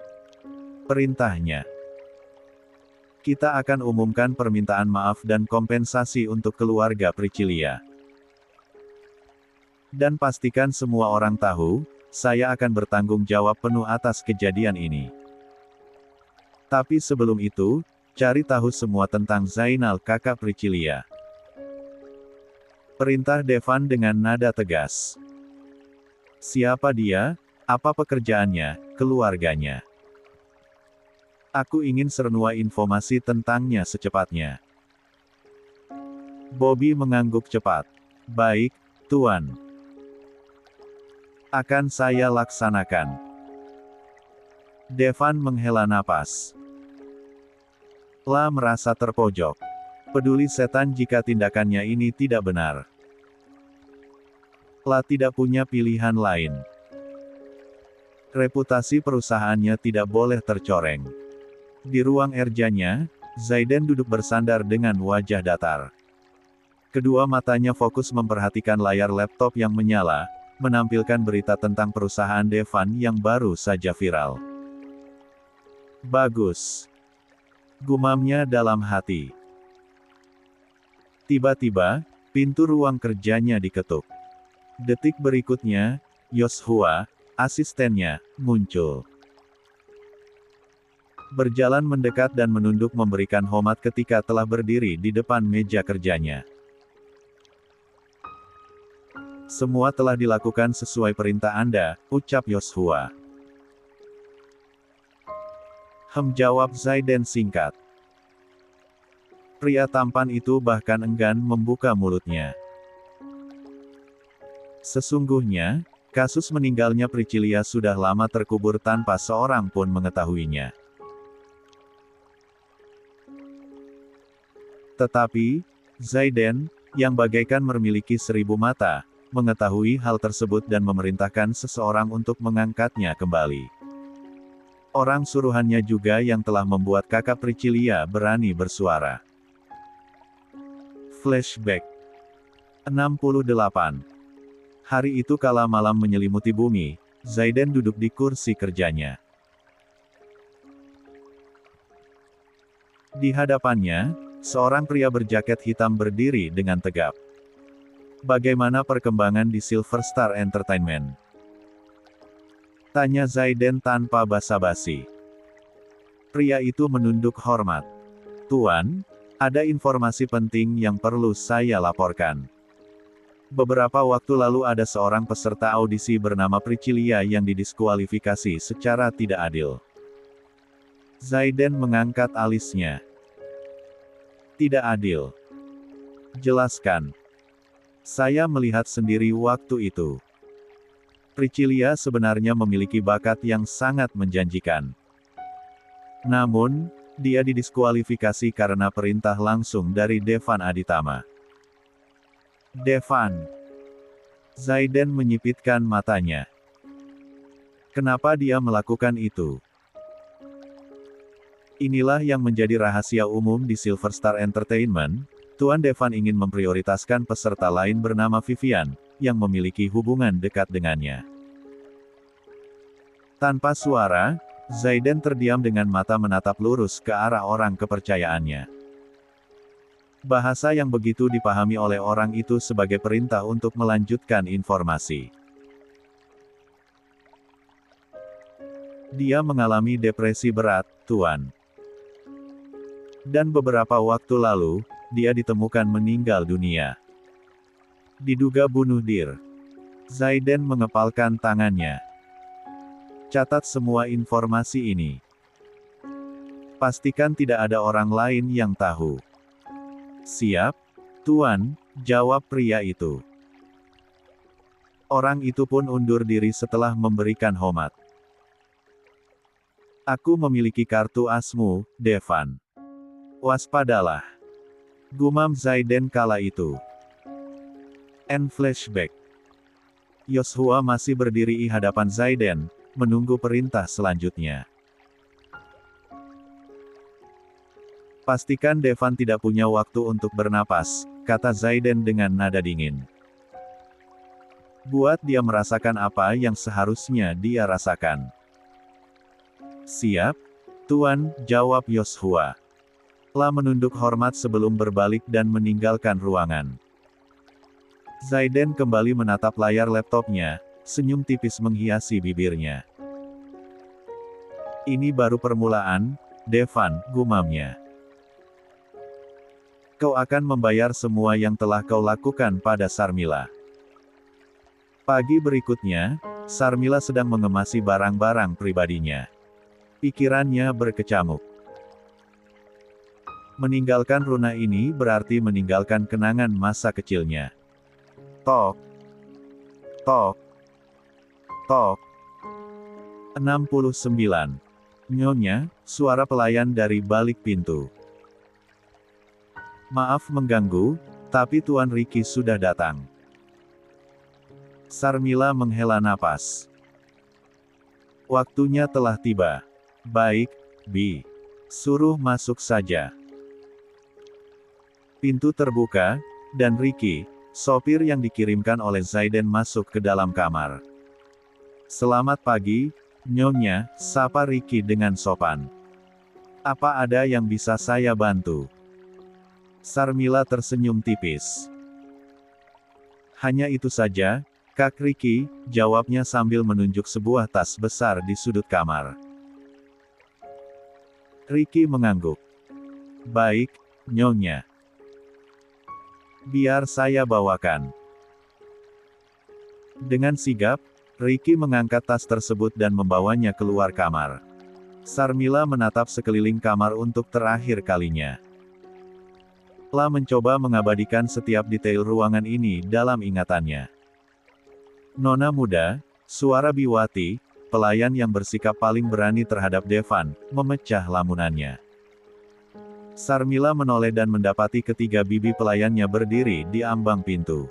Perintahnya. Kita akan umumkan permintaan maaf dan kompensasi untuk keluarga Priscilla. Dan pastikan semua orang tahu, saya akan bertanggung jawab penuh atas kejadian ini. Tapi sebelum itu, cari tahu semua tentang Zainal kakak Priscilla. Perintah Devan dengan nada tegas. Siapa dia? Apa pekerjaannya? Keluarganya? Aku ingin semua informasi tentangnya secepatnya. Bobby mengangguk cepat. Baik, Tuan. Akan saya laksanakan. Devan menghela napas. Lah merasa terpojok. Peduli setan jika tindakannya ini tidak benar. Lah tidak punya pilihan lain. Reputasi perusahaannya tidak boleh tercoreng. Di ruang erjanya, Zaiden duduk bersandar dengan wajah datar. Kedua matanya fokus memperhatikan layar laptop yang menyala, menampilkan berita tentang perusahaan Devan yang baru saja viral. Bagus. Gumamnya dalam hati. Tiba-tiba, pintu ruang kerjanya diketuk. Detik berikutnya, Yoshua, asistennya, muncul. Berjalan mendekat dan menunduk memberikan hormat ketika telah berdiri di depan meja kerjanya. Semua telah dilakukan sesuai perintah Anda, ucap Yoshua. Jawab Zaiden singkat. Pria tampan itu bahkan enggan membuka mulutnya. Sesungguhnya, kasus meninggalnya Priscilla sudah lama terkubur tanpa seorang pun mengetahuinya. Tetapi, Zaiden, yang bagaikan memiliki 1000 mata, mengetahui hal tersebut dan memerintahkan seseorang untuk mengangkatnya kembali. Orang suruhannya juga yang telah membuat kakak Priscilla berani bersuara. Flashback 68. Hari itu kala malam menyelimuti bumi, Zaiden duduk di kursi kerjanya. Di hadapannya, seorang pria berjaket hitam berdiri dengan tegap. Bagaimana perkembangan di Silver Star Entertainment? Tanya Zaiden tanpa basa-basi. Pria itu menunduk hormat. Tuan, ada informasi penting yang perlu saya laporkan. Beberapa waktu lalu ada seorang peserta audisi bernama Priscilla yang didiskualifikasi secara tidak adil. Zaiden mengangkat alisnya. Tidak adil. Jelaskan. Saya melihat sendiri waktu itu. Priscilla sebenarnya memiliki bakat yang sangat menjanjikan. Namun, dia didiskualifikasi karena perintah langsung dari Devan Aditama. Devan. Zaiden menyipitkan matanya. Kenapa dia melakukan itu? Inilah yang menjadi rahasia umum di Silver Star Entertainment. Tuan Devan ingin memprioritaskan peserta lain bernama Vivian, yang memiliki hubungan dekat dengannya. Tanpa suara, Zaiden terdiam dengan mata menatap lurus ke arah orang kepercayaannya. Bahasa yang begitu dipahami oleh orang itu sebagai perintah untuk melanjutkan informasi. Dia mengalami depresi berat, Tuan. Dan beberapa waktu lalu, dia ditemukan meninggal dunia. Diduga bunuh diri. Zaiden mengepalkan tangannya. Catat semua informasi ini. Pastikan tidak ada orang lain yang tahu. Siap, Tuan, jawab pria itu. Orang itu pun undur diri setelah memberikan hormat. Aku memiliki kartu asmu, Devan. Waspadalah. Gumam Zaiden kala itu. Flashback. Yoshua masih berdiri di hadapan Zaiden, menunggu perintah selanjutnya. Pastikan Devan tidak punya waktu untuk bernapas, kata Zaiden dengan nada dingin. Buat dia merasakan apa yang seharusnya dia rasakan. Siap, Tuan, jawab Yoshua. La menunduk hormat sebelum berbalik dan meninggalkan ruangan. Zaiden kembali menatap layar laptopnya, senyum tipis menghiasi bibirnya. Ini baru permulaan, Devan, gumamnya. Kau akan membayar semua yang telah kau lakukan pada Sarmila. Pagi berikutnya, Sarmila sedang mengemasi barang-barang pribadinya. Pikirannya berkecamuk. Meninggalkan Runa ini berarti meninggalkan kenangan masa kecilnya. Tok. Tok. Tok. 69. Nyonya, suara pelayan dari balik pintu. Maaf mengganggu, tapi Tuan Ricky sudah datang. Sarmila menghela napas. Waktunya telah tiba. Baik, Bi. Suruh masuk saja. Pintu terbuka, dan Ricky, sopir yang dikirimkan oleh Zaiden masuk ke dalam kamar. Selamat pagi, Nyonya, sapa Ricky dengan sopan. Apa ada yang bisa saya bantu? Sarmila tersenyum tipis. Hanya itu saja, Kak Ricky, jawabnya sambil menunjuk sebuah tas besar di sudut kamar. Ricky mengangguk. Baik, Nyonya. Biar saya bawakan. Dengan sigap, Ricky mengangkat tas tersebut dan membawanya keluar kamar. Sarmila menatap sekeliling kamar untuk terakhir kalinya. La mencoba mengabadikan setiap detail ruangan ini dalam ingatannya. Nona muda, suara Biwati, pelayan yang bersikap paling berani terhadap Devan, memecah lamunannya. Sarmila menoleh dan mendapati ketiga bibi pelayannya berdiri di ambang pintu.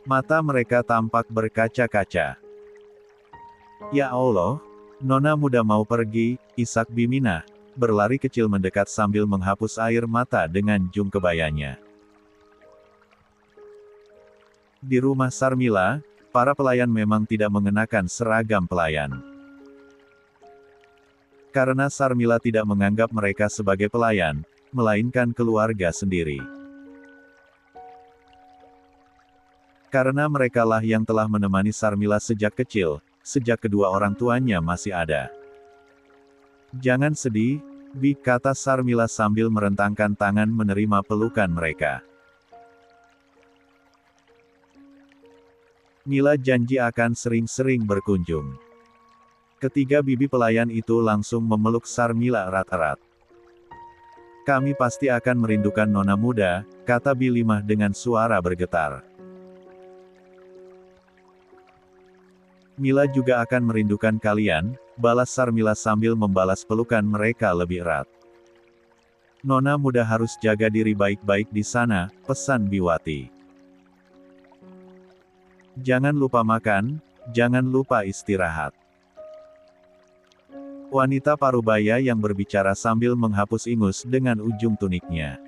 Mata mereka tampak berkaca-kaca. Ya Allah, Nona muda mau pergi, isak Bimina, berlari kecil mendekat sambil menghapus air mata dengan jung kebayanya. Di rumah Sarmila, para pelayan memang tidak mengenakan seragam pelayan. Karena Sarmila tidak menganggap mereka sebagai pelayan, melainkan keluarga sendiri. Karena merekalah yang telah menemani Sarmila sejak kecil, sejak kedua orang tuanya masih ada. Jangan sedih, Bi, kata Sarmila sambil merentangkan tangan menerima pelukan mereka. Mila janji akan sering-sering berkunjung. Ketiga bibi pelayan itu langsung memeluk Sarmila erat-erat. Kami pasti akan merindukan Nona muda, kata Bilimah dengan suara bergetar. Mila juga akan merindukan kalian, balas Sarmila sambil membalas pelukan mereka lebih erat. Nona muda harus jaga diri baik-baik di sana, pesan Biwati. Jangan lupa makan, jangan lupa istirahat. Wanita parubaya yang berbicara sambil menghapus ingus dengan ujung tuniknya.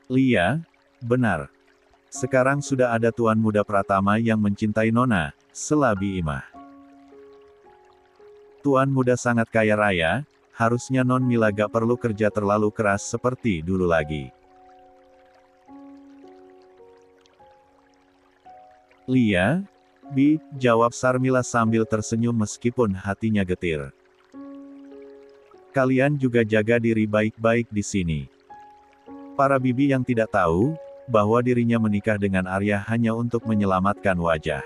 Lia, benar. Sekarang sudah ada tuan muda Pratama yang mencintai Nona, sela Imah. Tuan muda sangat kaya raya, harusnya Non Mila gak perlu kerja terlalu keras seperti dulu lagi. Lia, Bi, jawab Sarmila sambil tersenyum meskipun hatinya getir. Kalian juga jaga diri baik-baik di sini. Para bibi yang tidak tahu, bahwa dirinya menikah dengan Arya hanya untuk menyelamatkan wajah.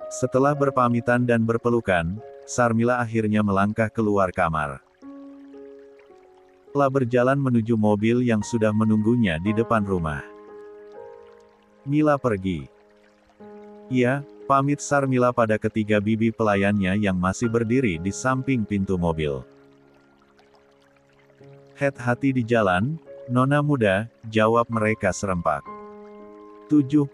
Setelah berpamitan dan berpelukan, Sarmila akhirnya melangkah keluar kamar. Lah berjalan menuju mobil yang sudah menunggunya di depan rumah. Mila pergi. Ya, pamit Sarmila pada ketiga bibi pelayannya yang masih berdiri di samping pintu mobil. Hati-hati di jalan, Nona muda, jawab mereka serempak. 70.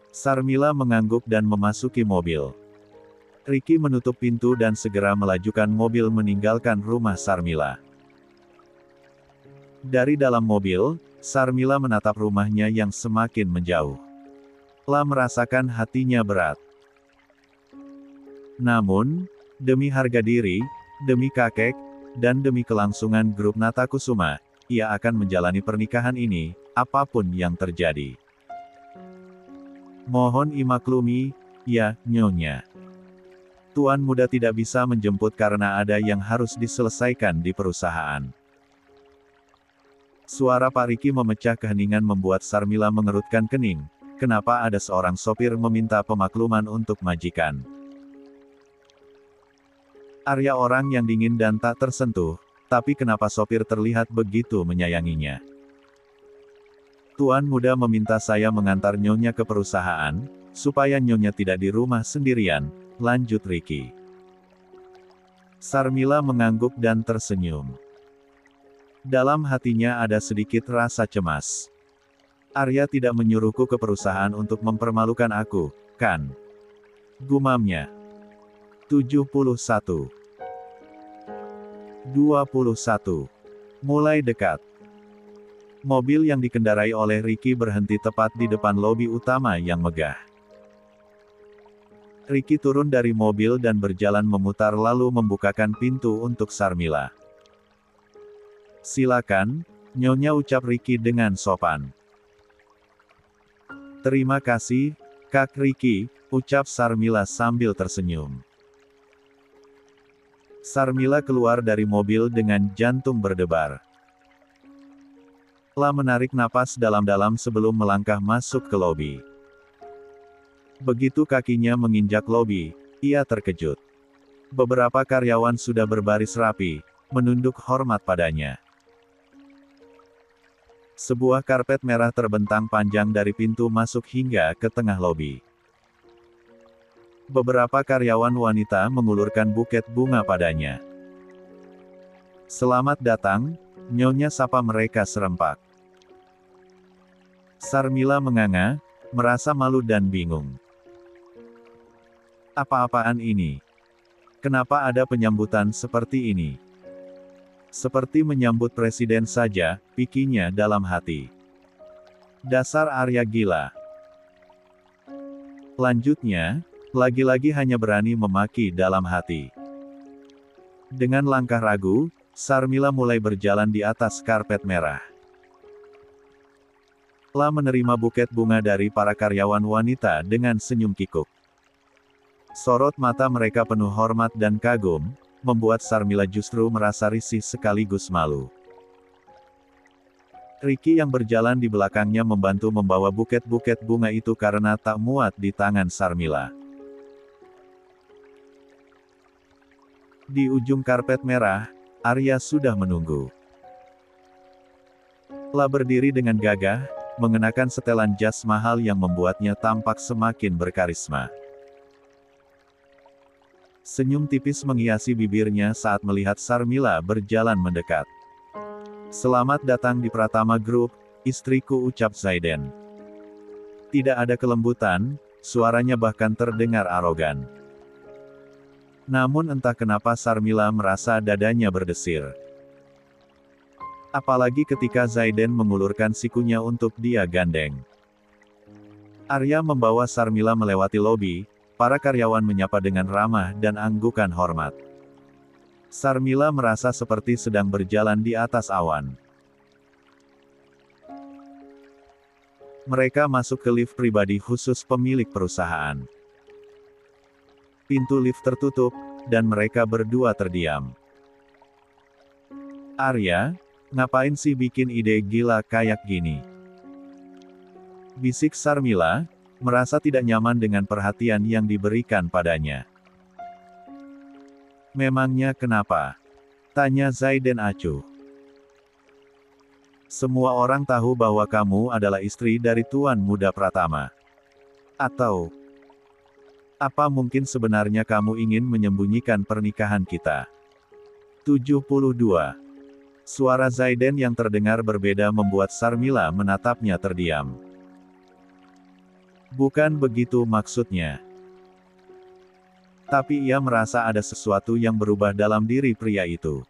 Sarmila mengangguk dan memasuki mobil. Ricky menutup pintu dan segera melajukan mobil meninggalkan rumah Sarmila. Dari dalam mobil, Sarmila menatap rumahnya yang semakin menjauh. Lah merasakan hatinya berat. Namun, demi harga diri, demi kakek, dan demi kelangsungan grup Natakusuma, ia akan menjalani pernikahan ini, apapun yang terjadi. Mohon dimaklumi, ya, Nyonya. Tuan muda tidak bisa menjemput karena ada yang harus diselesaikan di perusahaan. Suara Pak Riki memecah keheningan membuat Sarmila mengerutkan kening. Kenapa ada seorang sopir meminta pemakluman untuk majikan? Arya orang yang dingin dan tak tersentuh, tapi kenapa sopir terlihat begitu menyayanginya? Tuan muda meminta saya mengantar Nyonya ke perusahaan, supaya Nyonya tidak di rumah sendirian, lanjut Riki. Sarmila mengangguk dan tersenyum. Dalam hatinya ada sedikit rasa cemas. Arya tidak menyuruhku ke perusahaan untuk mempermalukan aku, kan? Gumamnya. 71. 21. Mulai dekat. Mobil yang dikendarai oleh Ricky berhenti tepat di depan lobi utama yang megah. Ricky turun dari mobil dan berjalan memutar lalu membukakan pintu untuk Sarmila. Silakan, Nyonya, ucap Ricky dengan sopan. Terima kasih, Kak Ricky, ucap Sarmila sambil tersenyum. Sarmila keluar dari mobil dengan jantung berdebar. Lah menarik napas dalam-dalam sebelum melangkah masuk ke lobi. Begitu kakinya menginjak lobi, ia terkejut. Beberapa karyawan sudah berbaris rapi, menunduk hormat padanya. Sebuah karpet merah terbentang panjang dari pintu masuk hingga ke tengah lobi. Beberapa karyawan wanita mengulurkan buket bunga padanya. Selamat datang, Nyonya, sapa mereka serempak. Sarmila menganga, merasa malu dan bingung. Apa-apaan ini? Kenapa ada penyambutan seperti ini? Seperti menyambut presiden saja, pikirnya dalam hati. Dasar Arya gila. Lanjutnya, lagi-lagi hanya berani memaki dalam hati. Dengan langkah ragu, Sarmila mulai berjalan di atas karpet merah. Lah menerima buket bunga dari para karyawan wanita dengan senyum kikuk. Sorot mata mereka penuh hormat dan kagum, membuat Sarmila justru merasa risih sekaligus malu. Ricky yang berjalan di belakangnya membantu membawa buket-buket bunga itu karena tak muat di tangan Sarmila. Di ujung karpet merah, Arya sudah menunggu. Lah berdiri dengan gagah, mengenakan setelan jas mahal yang membuatnya tampak semakin berkarisma. Senyum tipis menghiasi bibirnya saat melihat Sarmila berjalan mendekat. "Selamat datang di Pratama Group, istriku," ucap Zaiden. Tidak ada kelembutan, suaranya bahkan terdengar arogan. Namun entah kenapa Sarmila merasa dadanya berdesir. Apalagi ketika Zaiden mengulurkan sikunya untuk dia gandeng. Arya membawa Sarmila melewati lobi, para karyawan menyapa dengan ramah dan anggukan hormat. Sarmila merasa seperti sedang berjalan di atas awan. Mereka masuk ke lift pribadi khusus pemilik perusahaan. Pintu lift tertutup, dan mereka berdua terdiam. "Arya, ngapain sih bikin ide gila kayak gini?" bisik Sarmila, merasa tidak nyaman dengan perhatian yang diberikan padanya. "Memangnya kenapa?" tanya Zaiden acuh. "Semua orang tahu bahwa kamu adalah istri dari Tuan Muda Pratama. Atau, apa mungkin sebenarnya kamu ingin menyembunyikan pernikahan kita?" 72. Suara Zaiden yang terdengar berbeda membuat Sarmila menatapnya terdiam. Bukan begitu maksudnya. Tapi ia merasa ada sesuatu yang berubah dalam diri pria itu.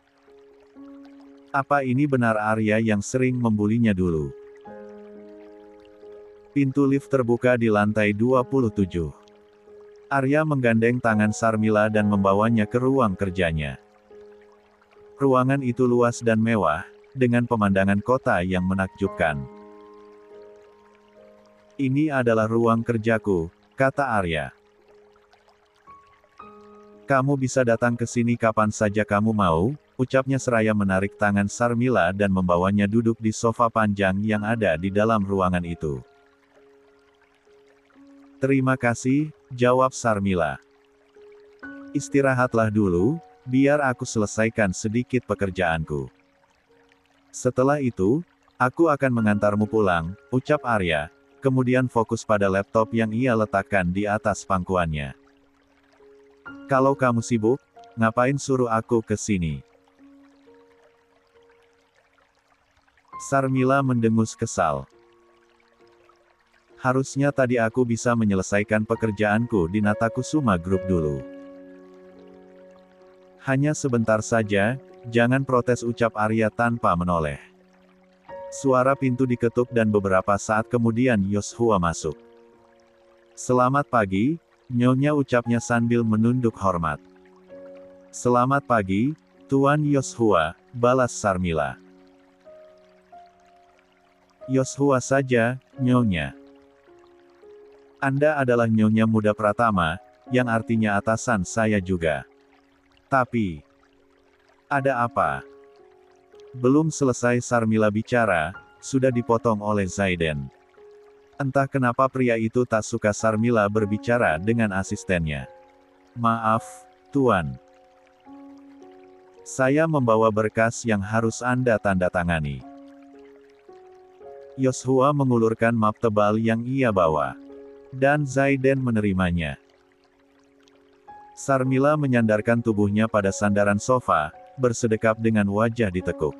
Apa ini benar Arya yang sering membulinya dulu? Pintu lift terbuka di lantai 27. Arya menggandeng tangan Sarmila dan membawanya ke ruang kerjanya. Ruangan itu luas dan mewah, dengan pemandangan kota yang menakjubkan. "Ini adalah ruang kerjaku," kata Arya. "Kamu bisa datang ke sini kapan saja kamu mau," ucapnya seraya menarik tangan Sarmila dan membawanya duduk di sofa panjang yang ada di dalam ruangan itu. "Terima kasih," jawab Sarmila. "Istirahatlah dulu, biar aku selesaikan sedikit pekerjaanku. Setelah itu, aku akan mengantarmu pulang," ucap Arya, kemudian fokus pada laptop yang ia letakkan di atas pangkuannya. "Kalau kamu sibuk, ngapain suruh aku ke sini?" Sarmila mendengus kesal. "Harusnya tadi aku bisa menyelesaikan pekerjaanku di Natakusuma Group dulu." "Hanya sebentar saja, jangan protes," ucap Arya tanpa menoleh. Suara pintu diketuk dan beberapa saat kemudian Yoshua masuk. "Selamat pagi, Nyonya," ucapnya sambil menunduk hormat. "Selamat pagi, Tuan Yoshua," balas Sarmila. "Yoshua saja, Nyonya. Anda adalah Nyonya Muda Pratama, yang artinya atasan saya juga. Tapi, ada apa?" Belum selesai Sarmila bicara, sudah dipotong oleh Zaiden. Entah kenapa pria itu tak suka Sarmila berbicara dengan asistennya. "Maaf, Tuan. Saya membawa berkas yang harus Anda tanda tangani." Yoshua mengulurkan map tebal yang ia bawa. Dan Zaiden menerimanya. Sarmila menyandarkan tubuhnya pada sandaran sofa, bersedekap dengan wajah ditekuk.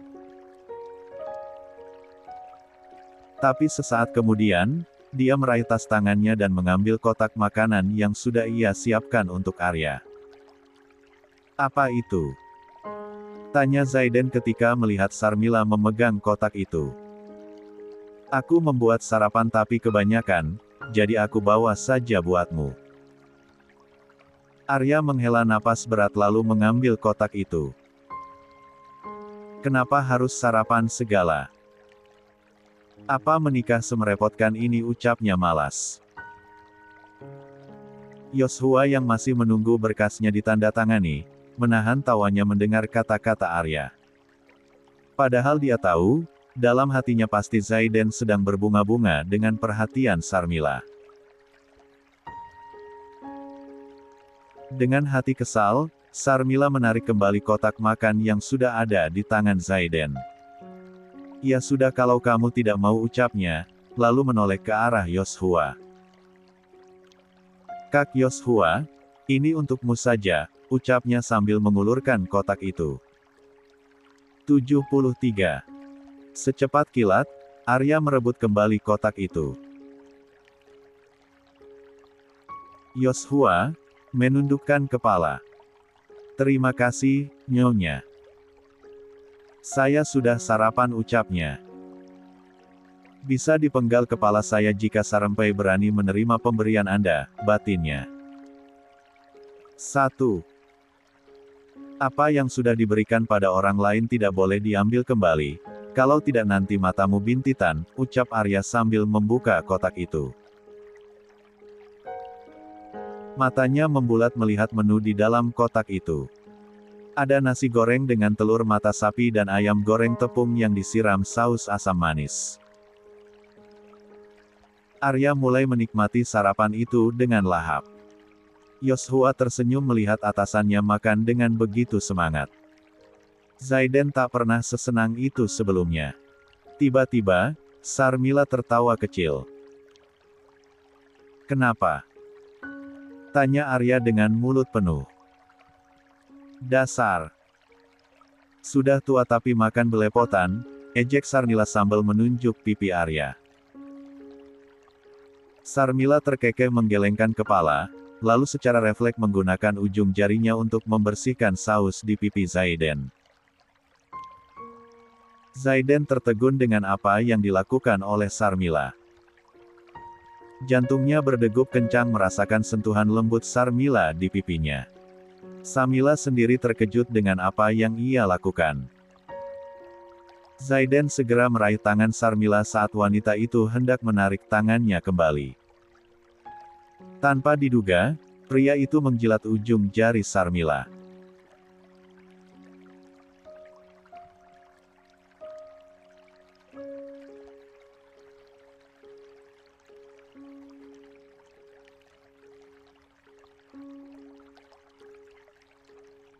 Tapi sesaat kemudian, dia meraih tas tangannya dan mengambil kotak makanan yang sudah ia siapkan untuk Arya. "Apa itu?" tanya Zaiden ketika melihat Sarmila memegang kotak itu. "Aku membuat sarapan tapi kebanyakan, jadi aku bawa saja buatmu." Arya menghela napas berat lalu mengambil kotak itu. "Kenapa harus sarapan segala? Apa menikah semerepotkan ini?" ucapnya malas. Yoshua yang masih menunggu berkasnya ditandatangani, menahan tawanya mendengar kata-kata Arya. Padahal dia tahu, dalam hatinya pasti Zaiden sedang berbunga-bunga dengan perhatian Sarmila. Dengan hati kesal, Sarmila menarik kembali kotak makan yang sudah ada di tangan Zaiden. "Ya sudah kalau kamu tidak mau," ucapnya, lalu menoleh ke arah Yoshua. "Kak Yoshua, ini untukmu saja," ucapnya sambil mengulurkan kotak itu. 73. Secepat kilat, Arya merebut kembali kotak itu. Yoshua menundukkan kepala. Terima kasih, Nyonya. Saya sudah sarapan, ucapnya. Bisa dipenggal kepala saya jika Sarempai berani menerima pemberian Anda, batinnya. 1. Apa yang sudah diberikan pada orang lain tidak boleh diambil kembali. Kalau tidak nanti matamu bintitan, ucap Arya sambil membuka kotak itu. Matanya membulat melihat menu di dalam kotak itu. Ada nasi goreng dengan telur mata sapi dan ayam goreng tepung yang disiram saus asam manis. Arya mulai menikmati sarapan itu dengan lahap. Yoshua tersenyum melihat atasannya makan dengan begitu semangat. Zaiden tak pernah sesenang itu sebelumnya. Tiba-tiba, Sarmila tertawa kecil. Kenapa? Tanya Arya dengan mulut penuh. Dasar. Sudah tua tapi makan belepotan, ejek Sarmila sambil menunjuk pipi Arya. Sarmila terkekeh menggelengkan kepala, lalu secara refleks menggunakan ujung jarinya untuk membersihkan saus di pipi Zaiden. Zaiden tertegun dengan apa yang dilakukan oleh Sarmila. Jantungnya berdegup kencang merasakan sentuhan lembut Sarmila di pipinya. Sarmila sendiri terkejut dengan apa yang ia lakukan. Zaiden segera meraih tangan Sarmila saat wanita itu hendak menarik tangannya kembali. Tanpa diduga, pria itu menjilat ujung jari Sarmila.